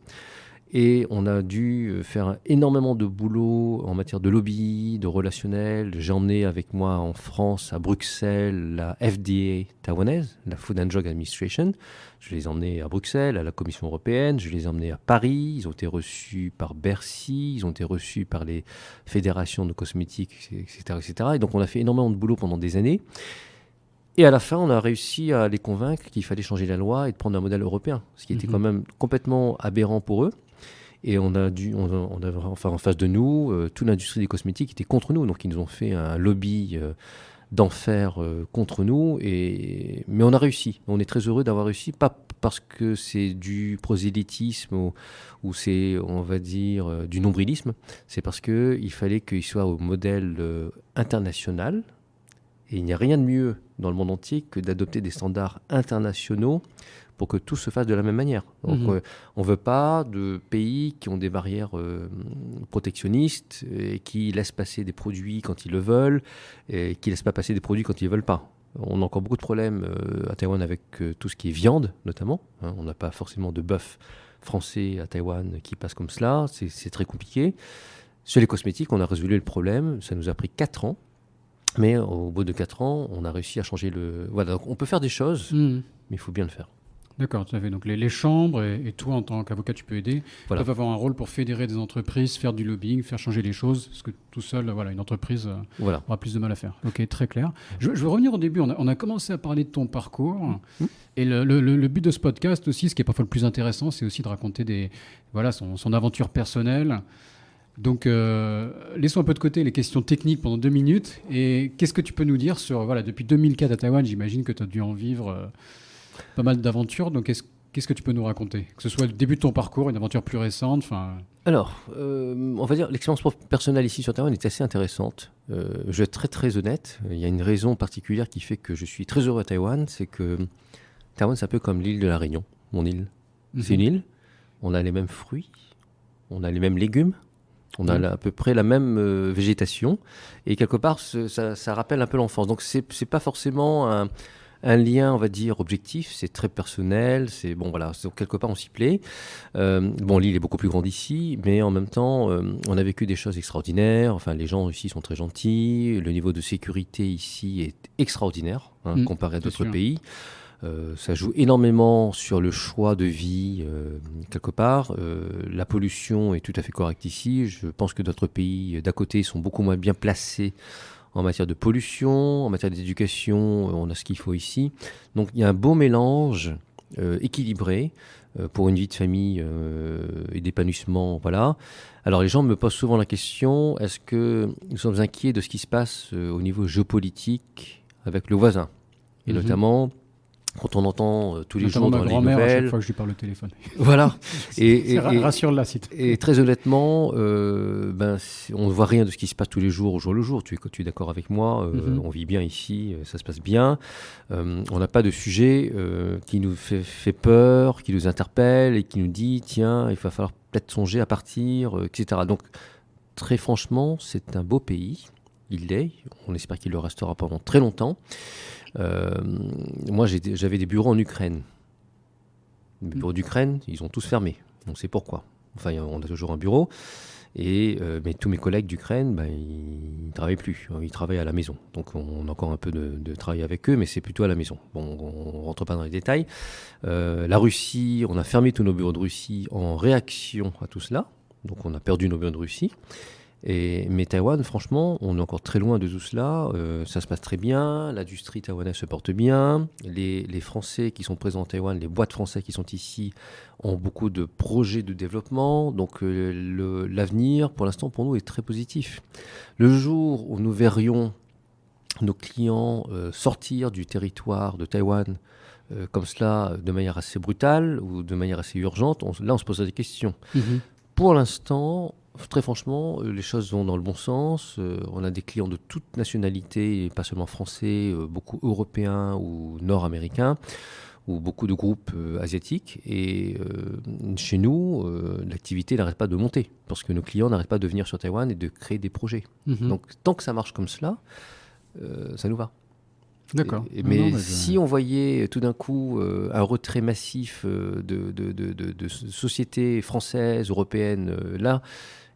Speaker 2: Et on a dû faire énormément de boulot en matière de lobby, de relationnel. J'ai emmené avec moi en France, à Bruxelles, la FDA taïwanaise, la Food and Drug Administration. Je les ai emmenés à Bruxelles, à la Commission européenne. Je les ai emmenés à Paris. Ils ont été reçus par Bercy. Ils ont été reçus par les fédérations de cosmétiques, etc., etc. Et donc on a fait énormément de boulot pendant des années. Et à la fin, on a réussi à les convaincre qu'il fallait changer la loi et de prendre un modèle européen, ce qui était quand même complètement aberrant pour eux. Et on avait en face de nous, toute l'industrie des cosmétiques était contre nous. Donc ils nous ont fait un lobby d'enfer contre nous. Mais on a réussi. On est très heureux d'avoir réussi, pas parce que c'est du prosélytisme ou c'est, on va dire, du nombrilisme. C'est parce qu'il fallait qu'il soit au modèle international. Et il n'y a rien de mieux dans le monde entier que d'adopter des standards internationaux pour que tout se fasse de la même manière. Donc, on ne veut pas de pays qui ont des barrières protectionnistes et qui laissent passer des produits quand ils le veulent et qui ne laissent pas passer des produits quand ils ne veulent pas. On a encore beaucoup de problèmes à Taïwan avec tout ce qui est viande, notamment. On n'a pas forcément de bœuf français à Taïwan qui passe comme cela. C'est très compliqué. Sur les cosmétiques, on a résolu le problème. Ça nous a pris 4 ans. Mais au bout de 4 ans, on a réussi à changer le... Voilà, donc on peut faire des choses, mais il faut bien le faire.
Speaker 1: D'accord, tout à fait. Donc les chambres et toi, en tant qu'avocat, tu peux aider, peuvent avoir un rôle pour fédérer des entreprises, faire du lobbying, faire changer les choses, parce que tout seul, une entreprise aura plus de mal à faire. Ok, très clair. Je veux revenir au début. On a commencé à parler de ton parcours. Et le but de ce podcast aussi, ce qui est parfois le plus intéressant, c'est aussi de raconter son aventure personnelle. Donc, laissons un peu de côté les questions techniques pendant 2 minutes. Et qu'est-ce que tu peux nous dire sur, depuis 2004 à Taïwan, j'imagine que tu as dû en vivre pas mal d'aventures. Donc, qu'est-ce que tu peux nous raconter? Que ce soit le début de ton parcours, une aventure plus récente.
Speaker 2: Alors, on va dire l'expérience personnelle ici sur Taïwan est assez intéressante. Je vais être très très honnête. Il y a une raison particulière qui fait que je suis très heureux à Taïwan. C'est que Taïwan, c'est un peu comme l'île de la Réunion, mon île. C'est une île. On a les mêmes fruits. On a les mêmes légumes. On a à peu près la même végétation et quelque part ça rappelle un peu l'enfance. Donc c'est pas forcément un lien, on va dire, objectif. C'est très personnel. Donc quelque part on s'y plaît. L'île est beaucoup plus grande ici, mais en même temps on a vécu des choses extraordinaires. Enfin, les gens ici sont très gentils. Le niveau de sécurité ici est extraordinaire comparé à d'autres pays. Ça joue énormément sur le choix de vie, quelque part. La pollution est tout à fait correcte ici. Je pense que d'autres pays d'à côté sont beaucoup moins bien placés en matière de pollution, en matière d'éducation. On a ce qu'il faut ici. Donc il y a un beau mélange équilibré pour une vie de famille et d'épanouissement. Voilà. Alors les gens me posent souvent la question, est-ce que nous sommes inquiets de ce qui se passe au niveau géopolitique avec le voisin? Et notamment... Quand on entend tous les jours dans les nouvelles...
Speaker 1: à chaque fois que je lui parle au téléphone.
Speaker 2: Voilà.
Speaker 1: Rassure-la, site.
Speaker 2: Et très honnêtement, on ne voit rien de ce qui se passe tous les jours, au jour le jour. Tu es d'accord avec moi, on vit bien ici, ça se passe bien. On n'a pas de sujet qui nous fait peur, qui nous interpelle et qui nous dit, tiens, il va falloir peut-être songer à partir, etc. Donc, très franchement, c'est un beau pays. Il l'est. On espère qu'il le restera pendant très longtemps. Moi, j'avais des bureaux en Ukraine. Les bureaux d'Ukraine, ils ont tous fermé. On sait pourquoi. Enfin, on a toujours un bureau. Mais tous mes collègues d'Ukraine, ils ne travaillent plus. Ils travaillent à la maison. Donc, on a encore un peu de travail avec eux, mais c'est plutôt à la maison. Bon, on ne rentre pas dans les détails. La Russie, on a fermé tous nos bureaux de Russie en réaction à tout cela. Donc, on a perdu nos bureaux de Russie. Mais Taïwan, franchement, on est encore très loin de tout cela. Ça se passe très bien. L'industrie taïwanaise se porte bien. Les Français qui sont présents en Taïwan, les boîtes françaises qui sont ici, ont beaucoup de projets de développement. Donc l'avenir, pour l'instant, pour nous, est très positif. Le jour où nous verrions nos clients sortir du territoire de Taïwan comme cela, de manière assez brutale ou de manière assez urgente, là, on se pose des questions. Pour l'instant, très franchement, les choses vont dans le bon sens. On a des clients de toutes nationalités, et pas seulement français, beaucoup européens ou nord-américains, ou beaucoup de groupes asiatiques. Et chez nous, l'activité n'arrête pas de monter, parce que nos clients n'arrêtent pas de venir sur Taïwan et de créer des projets. Donc, tant que ça marche comme cela, ça nous va.
Speaker 1: D'accord.
Speaker 2: Mais si on voyait tout d'un coup un retrait massif de sociétés françaises, européennes, là,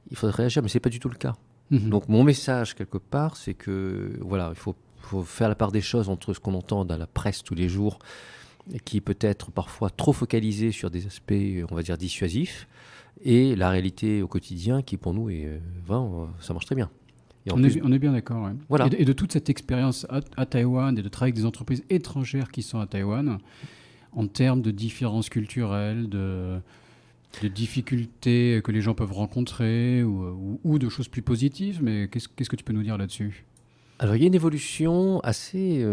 Speaker 2: il faudrait réagir, mais ce n'est pas du tout le cas. Donc mon message, quelque part, c'est que voilà, il faut faire la part des choses entre ce qu'on entend dans la presse tous les jours, qui est peut-être parfois trop focalisé sur des aspects, on va dire, dissuasifs, et la réalité au quotidien qui, pour nous, vraiment, ça marche très bien.
Speaker 1: On est bien d'accord. Ouais.
Speaker 2: Voilà.
Speaker 1: Et de toute cette expérience à Taïwan et de travailler avec des entreprises étrangères qui sont à Taïwan, en termes de différences culturelles, de difficultés que les gens peuvent rencontrer ou de choses plus positives, mais qu'est-ce que tu peux nous dire là-dessus ?
Speaker 2: Alors, il y a une évolution assez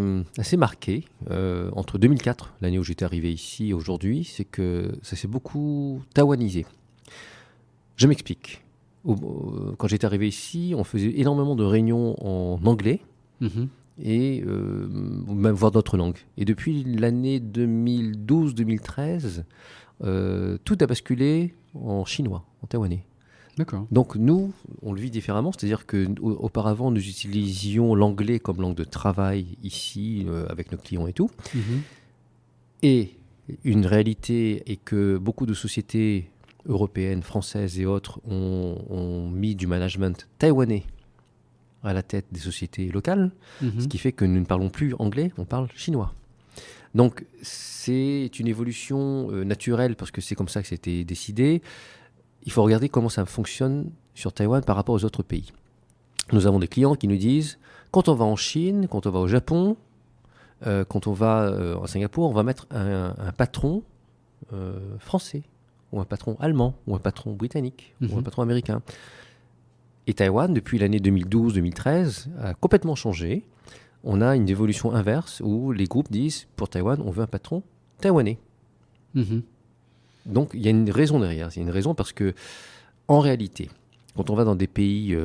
Speaker 2: marquée entre 2004, l'année où j'étais arrivé ici, et aujourd'hui, c'est que ça s'est beaucoup taïwanisé. Je m'explique. Quand j'étais arrivé ici, on faisait énormément de réunions en anglais et même voire d'autres langues. Et depuis l'année 2012-2013, tout a basculé en chinois, en taïwanais.
Speaker 1: D'accord.
Speaker 2: Donc nous, on le vit différemment, c'est-à-dire qu'auparavant, nous utilisions l'anglais comme langue de travail ici, avec nos clients et tout. Et une réalité est que beaucoup de sociétés européennes, françaises et autres ont mis du management taïwanais à la tête des sociétés locales, ce qui fait que nous ne parlons plus anglais, on parle chinois. Donc c'est une évolution naturelle parce que c'est comme ça que c'était décidé. Il faut regarder comment ça fonctionne sur Taïwan par rapport aux autres pays. Nous avons des clients qui nous disent, quand on va en Chine, quand on va au Japon, quand on va à Singapour, on va mettre un patron français, ou un patron allemand, ou un patron britannique, ou un patron américain. Et Taïwan, depuis l'année 2012-2013, a complètement changé. On a une évolution inverse où les groupes disent, pour Taïwan, on veut un patron taïwanais. Donc, il y a une raison derrière. Il y a une raison parce que, en réalité, quand on va dans des pays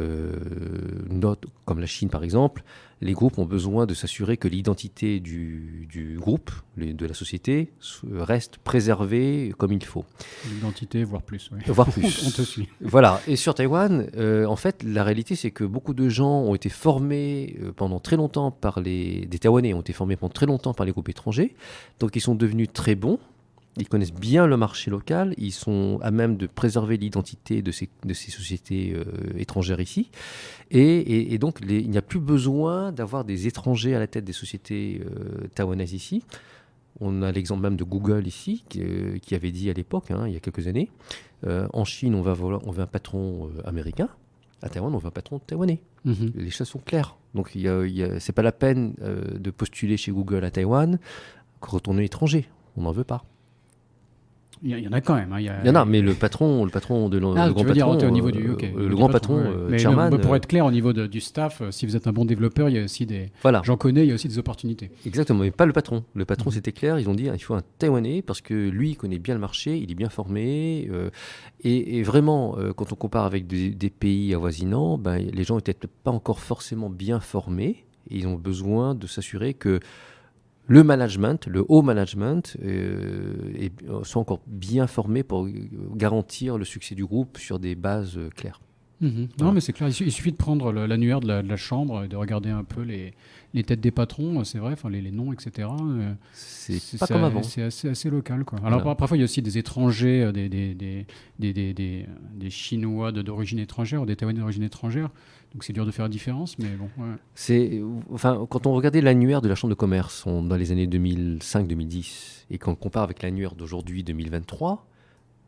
Speaker 2: comme la Chine, par exemple, les groupes ont besoin de s'assurer que l'identité du groupe, de la société, reste préservée comme il faut.
Speaker 1: L'identité, voire plus. Oui.
Speaker 2: Voire plus.
Speaker 1: On te suit.
Speaker 2: Voilà. Et sur Taïwan, en fait, la réalité, c'est que beaucoup de gens ont été formés pendant très longtemps des Taïwanais ont été formés pendant très longtemps par les groupes étrangers. Donc, ils sont devenus très bons. Ils connaissent bien le marché local, ils sont à même de préserver l'identité de ces sociétés étrangères ici. Et donc, il n'y a plus besoin d'avoir des étrangers à la tête des sociétés taïwanaises ici. On a l'exemple même de Google ici, qui avait dit à l'époque, il y a quelques années, en Chine, on veut un patron américain. À Taïwan, on veut un patron taïwanais. Les choses sont claires. Donc, c'est pas la peine de postuler chez Google à Taïwan quand on est étranger. On n'en veut pas.
Speaker 1: Il y en a quand même.
Speaker 2: Il y en a, mais le patron de le grand
Speaker 1: tu veux
Speaker 2: patron,
Speaker 1: dire au niveau du
Speaker 2: le grand patron, chairman.
Speaker 1: Pour être clair, au niveau du staff, si vous êtes un bon développeur, il y a aussi j'en connais, il y a aussi des opportunités.
Speaker 2: Exactement, mais pas le patron. Le patron, c'était clair. Ils ont dit, il faut un Taïwanais parce que lui, il connaît bien le marché, il est bien formé. Et vraiment, quand on compare avec des pays avoisinants, les gens n'étaient pas encore forcément bien formés. Et ils ont besoin de s'assurer que le management, le haut management, sont encore bien formés pour garantir le succès du groupe sur des bases claires.
Speaker 1: Voilà. Non, mais c'est clair. Il suffit de prendre l'annuaire de la chambre et de regarder un peu les têtes des patrons, c'est vrai, les noms, etc.
Speaker 2: C'est pas comme avant.
Speaker 1: C'est assez local, quoi. Alors parfois, il y a aussi des étrangers, des Chinois d'origine étrangère ou des Taïwanais d'origine étrangère. Donc c'est dur de faire la différence, mais bon. Ouais.
Speaker 2: Quand on regardait l'annuaire de la Chambre de commerce dans les années 2005-2010 et qu'on compare avec l'annuaire d'aujourd'hui, 2023,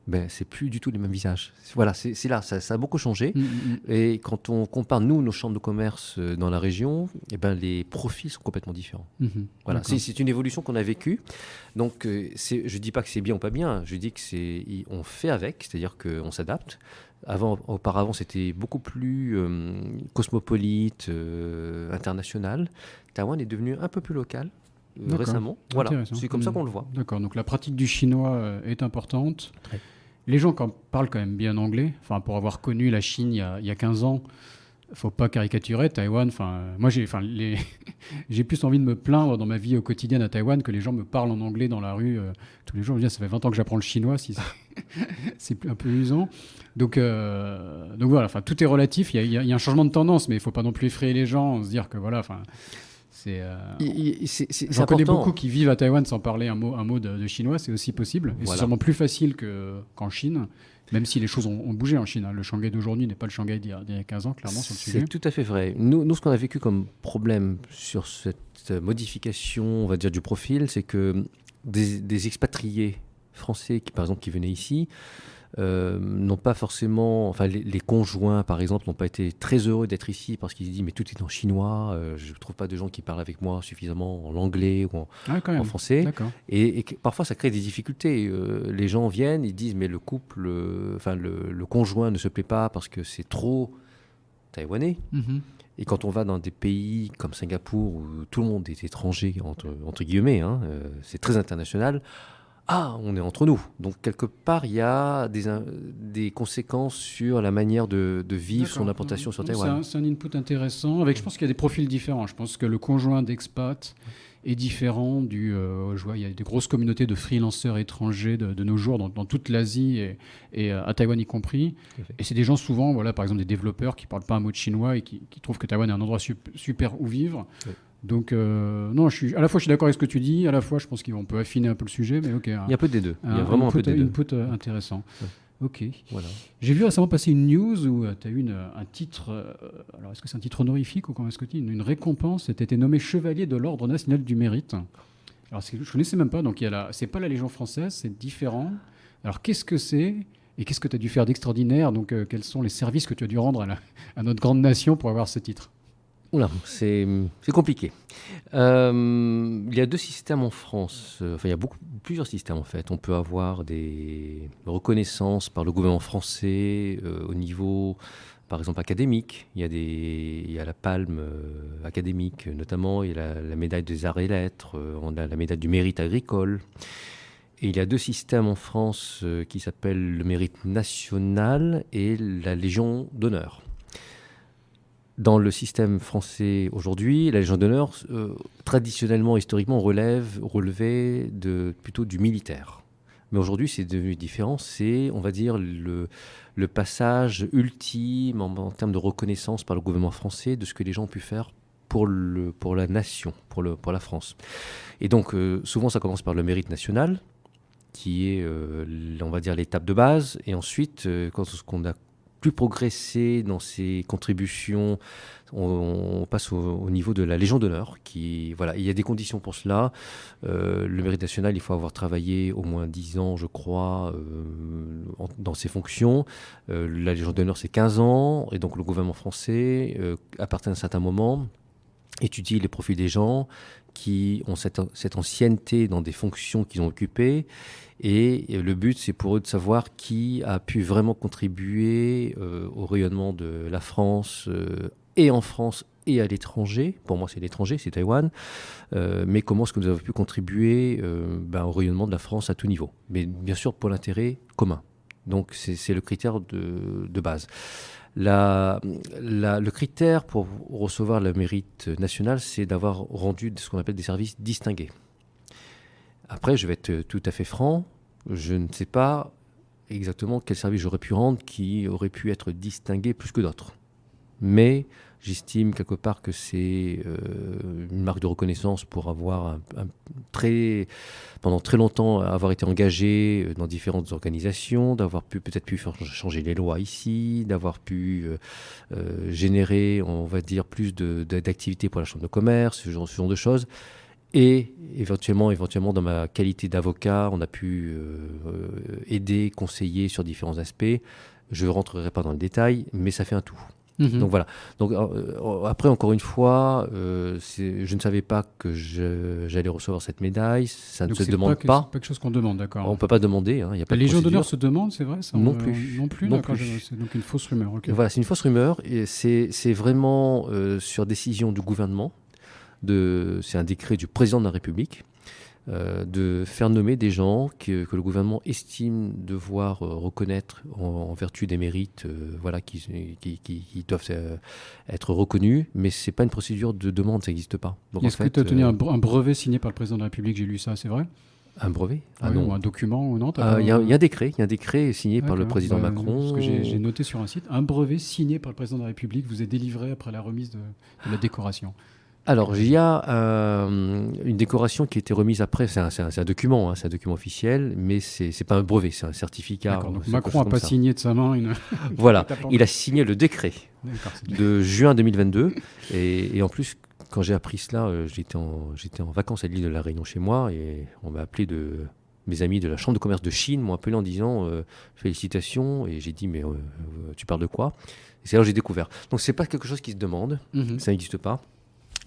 Speaker 2: ben, c'est plus du tout les mêmes visages. Voilà, c'est là, ça a beaucoup changé.
Speaker 1: Mm, mm.
Speaker 2: Et quand on compare, nous, nos chambres de commerce dans la région, eh ben, les profils sont complètement différents.
Speaker 1: Mhm.
Speaker 2: Voilà,
Speaker 1: D'accord.
Speaker 2: c'est une évolution qu'on a vécue. Donc, je ne dis pas que c'est bien ou pas bien, je dis que on fait avec, c'est-à-dire qu'on s'adapte. Auparavant, c'était beaucoup plus cosmopolite, international. Taïwan est devenu un peu plus local
Speaker 1: D'accord.
Speaker 2: récemment. Voilà,
Speaker 1: Intéressant.
Speaker 2: c'est comme ça qu'on le voit.
Speaker 1: D'accord, donc la pratique du chinois est importante.
Speaker 2: Très.
Speaker 1: Les gens parlent quand même bien anglais. Enfin, pour avoir connu la Chine il y a 15 ans, faut pas caricaturer. Taïwan, moi j'ai plus envie de me plaindre dans ma vie au quotidien à Taïwan que les gens me parlent en anglais dans la rue tous les jours. Je veux dire, ça fait 20 ans que j'apprends le chinois, si c'est un peu usant. Donc voilà, tout est relatif. Il y a un changement de tendance, mais il faut pas non plus effrayer les gens, se dire que voilà, c'est. J'en connais beaucoup qui vivent à Taïwan sans parler un mot de chinois, c'est aussi possible. Et
Speaker 2: Voilà.
Speaker 1: c'est sûrement plus facile qu'en Chine. Même si les choses ont bougé en Chine. Le Shanghai d'aujourd'hui n'est pas le Shanghai d'il y a 15 ans, clairement, sur le sujet.
Speaker 2: C'est tout à fait vrai. Nous, ce qu'on a vécu comme problème sur cette modification, on va dire, du profil, c'est que des expatriés français, par exemple, qui venaient ici, n'ont pas forcément... Enfin, les conjoints, par exemple, n'ont pas été très heureux d'être ici parce qu'ils se disent « mais tout est en chinois, je ne trouve pas de gens qui parlent avec moi suffisamment en anglais ou en français ». Et parfois, ça crée des difficultés. Les gens viennent, ils disent « mais le couple, le conjoint ne se plaît pas parce que c'est trop taïwanais ».
Speaker 1: Mm-hmm.
Speaker 2: Et quand on va dans des pays comme Singapour, où tout le monde est étranger, entre guillemets, c'est très international, on est entre nous. Donc, quelque part, il y a des conséquences sur la manière de vivre son implantation sur Taïwan.
Speaker 1: C'est un input intéressant. Je pense qu'il y a des profils différents. Je pense que le conjoint d'expat est différent je vois, il y a des grosses communautés de freelanceurs étrangers de nos jours dans toute l'Asie et à Taïwan y compris. Et c'est des gens souvent, voilà, par exemple des développeurs qui ne parlent pas un mot de chinois et qui trouvent que Taïwan est un endroit super où vivre. Oui. Donc, non, à la fois je suis d'accord avec ce que tu dis, à la fois je pense qu'on peut affiner un peu le sujet, mais ok. Il
Speaker 2: y a un peu des deux. Il y a vraiment un peu des deux.
Speaker 1: Input intéressant. Ouais. Ok.
Speaker 2: Voilà.
Speaker 1: J'ai vu récemment passer une news où tu as eu un titre, alors est-ce que c'est un titre honorifique ou comment est-ce que tu dis, une récompense, tu as été nommé chevalier de l'Ordre national du mérite. Alors je ne connaissais même pas, donc c'est pas la Légion française, c'est différent. Alors qu'est-ce que c'est et qu'est-ce que tu as dû faire d'extraordinaire? Donc quels sont les services que tu as dû rendre à notre grande nation pour avoir ce titre?
Speaker 2: Oula, c'est compliqué. Il y a deux systèmes en France. Il y a plusieurs systèmes en fait. On peut avoir des reconnaissances par le gouvernement français au niveau, par exemple, académique. Il y a la palme académique notamment. Il y a la médaille des arts et lettres. On a la médaille du mérite agricole. Et il y a deux systèmes en France qui s'appellent le mérite national et la Légion d'honneur. Dans le système français aujourd'hui, la Légion d'honneur, traditionnellement, historiquement, relevait plutôt du militaire. Mais aujourd'hui, c'est devenu différent. C'est, on va dire, le passage ultime en termes de reconnaissance par le gouvernement français de ce que les gens ont pu faire pour la nation, pour la France. Et donc, souvent, ça commence par le mérite national, qui est, on va dire, l'étape de base. Et ensuite, quand on a plus progresser dans ses contributions, on passe au niveau de la Légion d'honneur. Voilà, il y a des conditions pour cela. Le mérite national, il faut avoir travaillé au moins 10 ans, je crois, dans ses fonctions. La Légion d'honneur, c'est 15 ans. Et donc, le gouvernement français, à partir d'un certain moment, étudie les profils des gens qui ont cette ancienneté dans des fonctions qu'ils ont occupées. Et le but, c'est pour eux de savoir qui a pu vraiment contribuer au rayonnement de la France, et en France et à l'étranger. Pour moi, c'est l'étranger, c'est Taïwan. Mais comment est-ce que nous avons pu contribuer au rayonnement de la France à tout niveau? Mais bien sûr, pour l'intérêt commun. Donc, c'est le critère de base. Le critère pour recevoir le mérite national, c'est d'avoir rendu ce qu'on appelle des services distingués. Après, je vais être tout à fait franc, je ne sais pas exactement quel service j'aurais pu rendre qui aurait pu être distingué plus que d'autres. Mais j'estime quelque part que c'est une marque de reconnaissance pour avoir pendant très longtemps avoir été engagé dans différentes organisations, d'avoir peut-être pu faire changer les lois ici, d'avoir pu générer, on va dire, plus d'activités pour la chambre de commerce, ce genre de choses. Et éventuellement, dans ma qualité d'avocat, on a pu aider, conseiller sur différents aspects. Je ne rentrerai pas dans le détail, mais ça fait un tout. Donc voilà. Donc après, encore une fois, je ne savais pas que j'allais recevoir cette médaille. Ça ne se demande pas.
Speaker 1: C'est pas quelque chose qu'on demande, d'accord.
Speaker 2: On ne peut pas demander. Y a pas
Speaker 1: La
Speaker 2: de
Speaker 1: Légion
Speaker 2: procédure.
Speaker 1: d'honneur se demande, c'est vrai ça?
Speaker 2: Non plus.
Speaker 1: Non plus,
Speaker 2: Non
Speaker 1: d'accord.
Speaker 2: plus.
Speaker 1: C'est donc une fausse rumeur. Okay.
Speaker 2: Voilà, c'est une fausse rumeur. Et c'est vraiment sur décision du gouvernement. C'est un décret du président de la République. De faire nommer des gens que le gouvernement estime devoir reconnaître en vertu des mérites qui doivent être reconnus, mais ce n'est pas une procédure de demande, ça n'existe pas.
Speaker 1: Est-ce que tu as tenu un brevet signé par le président de la République? J'ai lu ça, c'est vrai?
Speaker 2: Un brevet?
Speaker 1: Non. Ou un document ou non?
Speaker 2: Il y a un décret signé par le président Macron.
Speaker 1: Parce que j'ai noté sur un site, un brevet signé par le président de la République vous est délivré après la remise de la décoration.
Speaker 2: Alors, il y a une décoration qui a été remise après, c'est un document, c'est un document officiel, mais c'est pas un brevet, c'est un certificat.
Speaker 1: D'accord, donc Macron n'a pas signé de sa main une...
Speaker 2: Voilà, il a signé le décret de juin 2022, et en plus, quand j'ai appris cela, j'étais en vacances à l'île de la Réunion chez moi, et on m'a appelé mes amis de la Chambre de commerce de Chine m'ont appelé en disant félicitations, et j'ai dit mais tu parles de quoi? Et c'est là que j'ai découvert. Donc c'est pas quelque chose qui se demande, ça n'existe pas.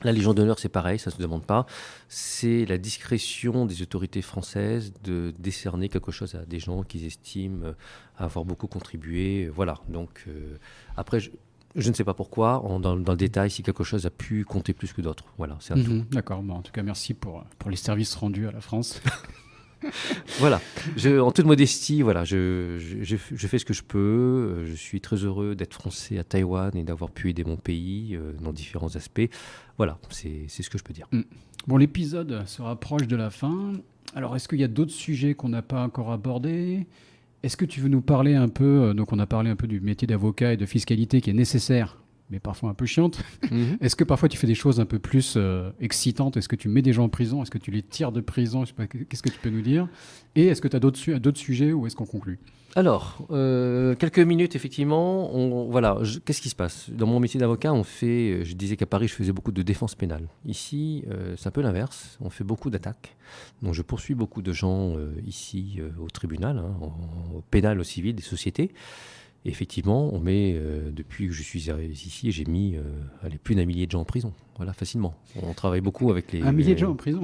Speaker 2: La Légion d'honneur, c'est pareil, ça ne se demande pas. C'est la discrétion des autorités françaises de décerner quelque chose à des gens qu'ils estiment avoir beaucoup contribué. Voilà, donc après, je ne sais pas pourquoi, dans le détail, si quelque chose a pu compter plus que d'autres. Voilà, c'est un tout.
Speaker 1: D'accord, en tout cas, merci pour les services rendus à la France.
Speaker 2: Voilà, en toute modestie, voilà, je fais ce que je peux. Je suis très heureux d'être français à Taïwan et d'avoir pu aider mon pays dans différents aspects. Voilà, c'est ce que je peux dire.
Speaker 1: Bon, l'épisode se rapproche de la fin. Alors, est-ce qu'il y a d'autres sujets qu'on n'a pas encore abordés? Est-ce que tu veux nous parler un peu, donc on a parlé un peu du métier d'avocat et de fiscalité qui est nécessaire, mais parfois un peu chiante. Est-ce que parfois tu fais des choses un peu plus excitantes? Est-ce que tu mets des gens en prison? Est-ce que tu les tires de prison? Je sais pas, qu'est-ce que tu peux nous dire? Et est-ce que tu as d'autres sujets ou est-ce qu'on conclut?
Speaker 2: Alors, quelques minutes, effectivement. Voilà, qu'est-ce qui se passe? Dans mon métier d'avocat, je disais qu'à Paris, je faisais beaucoup de défense pénale. Ici, c'est un peu l'inverse. On fait beaucoup d'attaques. Donc, je poursuis beaucoup de gens ici au tribunal, au pénal, au civil, des sociétés. Et effectivement, on met, depuis que je suis ici, j'ai mis plus d'1 millier de gens en prison. Voilà, facilement. On travaille beaucoup avec les...
Speaker 1: 1 millier de gens en prison?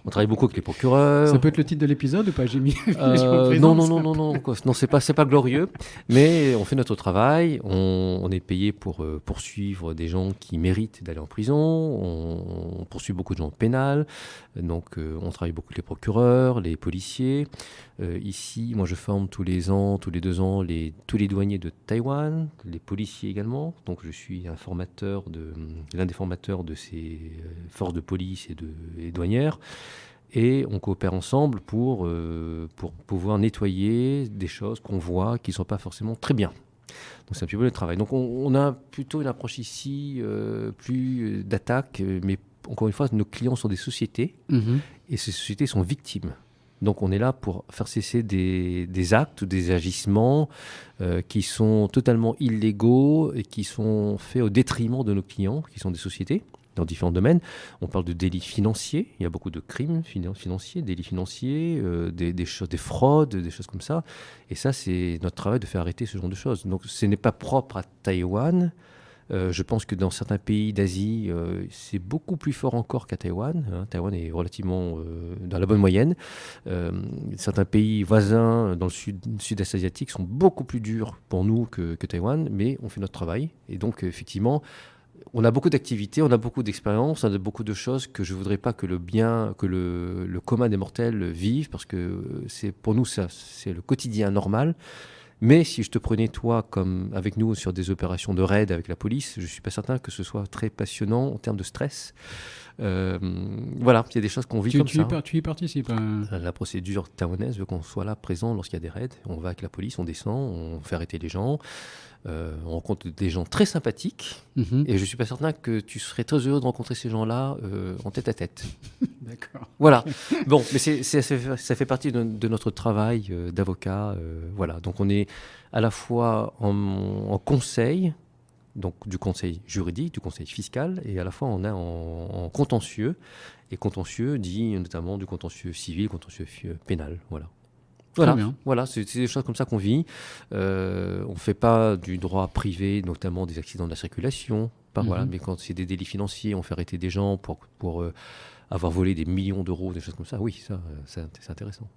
Speaker 2: On travaille beaucoup avec les procureurs.
Speaker 1: Ça peut être le titre de l'épisode ou pas? J'ai mis en prison.
Speaker 2: Non, c'est pas glorieux. Mais on fait notre travail. On est payé pour poursuivre des gens qui méritent d'aller en prison. On poursuit beaucoup de gens au pénal. Donc, on travaille beaucoup avec les procureurs, les policiers. Ici, moi, je forme tous les 2 ans, tous les douaniers de Taïwan, les policiers également. Donc, je suis l'un des formateurs de ces forces de police et douanières. Et on coopère ensemble pour pouvoir nettoyer des choses qu'on voit qui ne sont pas forcément très bien. Donc c'est un petit peu le travail. Donc on a plutôt une approche ici plus d'attaque, mais encore une fois, nos clients sont des sociétés et ces sociétés sont victimes. Donc on est là pour faire cesser des actes ou des agissements qui sont totalement illégaux et qui sont faits au détriment de nos clients, qui sont des sociétés dans différents domaines. On parle de délits financiers, il y a beaucoup de crimes financiers, délits financiers, des fraudes, des choses comme ça. Et ça, c'est notre travail de faire arrêter ce genre de choses. Donc ce n'est pas propre à Taïwan. Je pense que dans certains pays d'Asie, c'est beaucoup plus fort encore qu'à Taïwan. Taïwan est relativement dans la bonne moyenne. Certains pays voisins dans le sud-est asiatique sont beaucoup plus durs pour nous que Taïwan, mais on fait notre travail. Et donc, effectivement, on a beaucoup d'activités, on a beaucoup d'expériences, on a beaucoup de choses que je ne voudrais pas que le commun des mortels vive, parce que pour nous, c'est le quotidien normal. Mais si je te prenais, toi, comme avec nous sur des opérations de raid avec la police, je ne suis pas certain que ce soit très passionnant en termes de stress. Voilà, il y a des choses qu'on vit comme ça.
Speaker 1: Tu y participes
Speaker 2: La procédure taïwanaise veut qu'on soit là, présent, lorsqu'il y a des raids. On va avec la police, on descend, on fait arrêter les gens. On rencontre des gens très sympathiques. Et je ne suis pas certain que tu serais très heureux de rencontrer ces gens-là en tête à tête.
Speaker 1: D'accord.
Speaker 2: Voilà. Bon, mais ça fait partie de notre travail d'avocat. Voilà. Donc on est à la fois en conseil, donc du conseil juridique, du conseil fiscal, et à la fois on est en contentieux. Et contentieux dit notamment du contentieux civil, contentieux pénal. Voilà. Voilà, c'est des choses comme ça qu'on vit. On ne fait pas du droit privé, notamment des accidents de la circulation. Voilà, mais quand c'est des délits financiers, on fait arrêter des gens pour avoir volé des millions d'euros, des choses comme ça. Oui, ça, c'est intéressant.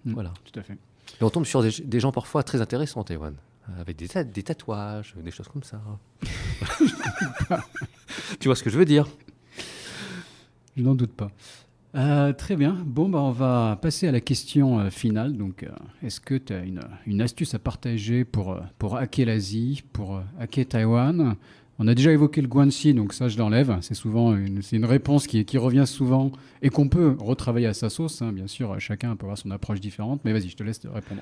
Speaker 2: Voilà.
Speaker 1: Tout à fait.
Speaker 2: Et on tombe sur des gens parfois très intéressants, Taïwan, avec des tatouages, des choses comme ça. Tu vois ce que je veux dire?
Speaker 1: Je n'en doute pas. Très bien. Bon, on va passer à la question finale. Donc, est-ce que tu as une astuce à partager pour hacker l'Asie, pour hacker Taïwan? On a déjà évoqué le Guanxi, donc ça, je l'enlève. C'est une réponse qui revient souvent et qu'on peut retravailler à sa sauce. Hein. Bien sûr, chacun peut avoir son approche différente. Mais vas-y, je te laisse te répondre.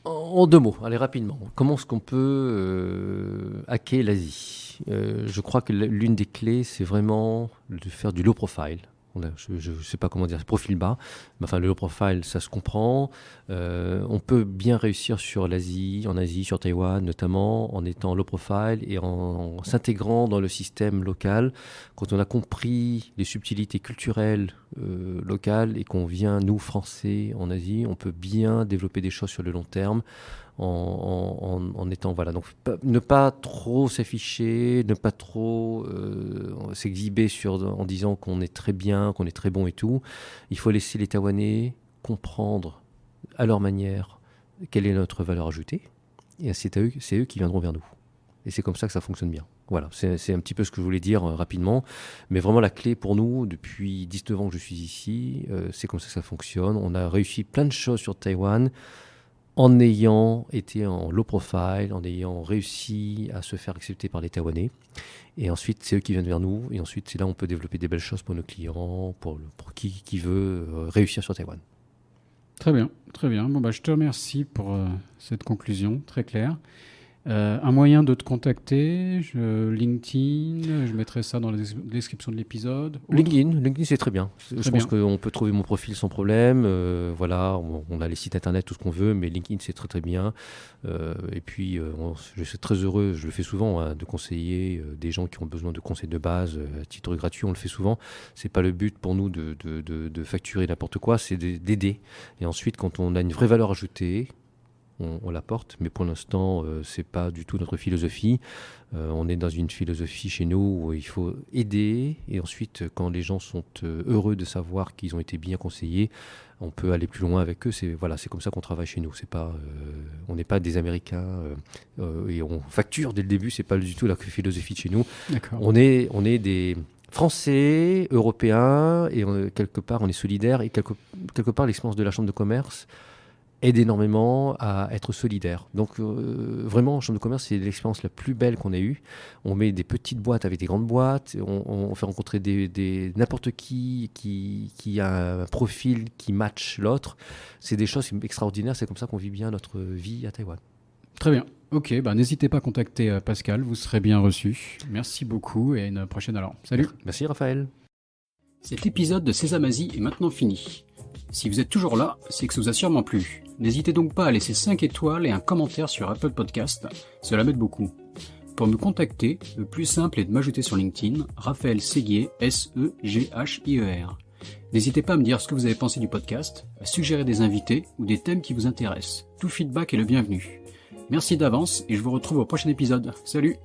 Speaker 2: En 2 mots, allez rapidement. Comment est-ce qu'on peut hacker l'Asie? Je crois que l'une des clés, c'est vraiment de faire du low profile. Je ne sais pas comment dire, profil bas. Mais enfin, le low profile, ça se comprend. On peut bien réussir en Asie, sur Taïwan notamment, en étant low profile et en s'intégrant dans le système local. Quand on a compris les subtilités culturelles locales et qu'on vient, nous, Français, en Asie, on peut bien développer des choses sur le long terme. En étant voilà, donc ne pas trop s'afficher, ne pas trop s'exhiber en disant qu'on est très bien, qu'on est très bon et tout. Il faut laisser les Taïwanais comprendre à leur manière quelle est notre valeur ajoutée, et c'est eux qui viendront vers nous. Et c'est comme ça que ça fonctionne bien. Voilà, c'est un petit peu ce que je voulais dire rapidement, mais vraiment la clé pour nous, depuis 19 ans que je suis ici, c'est comme ça que ça fonctionne. On a réussi plein de choses sur Taïwan, en ayant été en low profile, en ayant réussi à se faire accepter par les Taïwanais. Et ensuite, c'est eux qui viennent vers nous. Et ensuite, c'est là où on peut développer des belles choses pour nos clients, pour qui veut réussir sur Taïwan.
Speaker 1: Très bien, très bien. Bon, je te remercie pour cette conclusion très claire. Un moyen de te contacter, LinkedIn, je mettrai ça dans la description de l'épisode.
Speaker 2: LinkedIn, c'est très bien. Je pense qu'on peut trouver mon profil sans problème. Voilà, on a les sites internet, tout ce qu'on veut, mais LinkedIn, c'est très très bien. Et puis, je suis très heureux, je le fais souvent, de conseiller des gens qui ont besoin de conseils de base à titre gratuit. On le fait souvent. C'est pas le but pour nous de facturer n'importe quoi, c'est d'aider. Et ensuite, quand on a une vraie valeur ajoutée, on l'apporte, mais pour l'instant, c'est pas du tout notre philosophie. On est dans une philosophie chez nous où il faut aider, et ensuite, quand les gens sont heureux de savoir qu'ils ont été bien conseillés, on peut aller plus loin avec eux. C'est comme ça qu'on travaille chez nous. On n'est pas des Américains et on facture dès le début. C'est pas du tout la philosophie de chez nous.
Speaker 1: D'accord.
Speaker 2: On est des Français, Européens, et quelque part, on est solidaires, et quelque part, l'expérience de la Chambre de commerce aide énormément à être solidaire. Donc vraiment, en chambre de commerce, c'est l'expérience la plus belle qu'on ait eue. On met des petites boîtes avec des grandes boîtes, on fait rencontrer n'importe qui a un profil qui match l'autre. C'est des choses extraordinaires, c'est comme ça qu'on vit bien notre vie à Taïwan.
Speaker 1: Très bien. Ok, n'hésitez pas à contacter Pascal, vous serez bien reçu. Merci beaucoup et à une prochaine alors. Salut.
Speaker 2: Merci Raphaël.
Speaker 1: Cet épisode de Sésame Asie est maintenant fini. Si vous êtes toujours là, c'est que ça vous a sûrement plu. N'hésitez donc pas à laisser 5 étoiles et un commentaire sur Apple Podcast, cela m'aide beaucoup. Pour me contacter, le plus simple est de m'ajouter sur LinkedIn, Raphaël Séguier, S-E-G-H-I-E-R. N'hésitez pas à me dire ce que vous avez pensé du podcast, à suggérer des invités ou des thèmes qui vous intéressent. Tout feedback est le bienvenu. Merci d'avance et je vous retrouve au prochain épisode. Salut!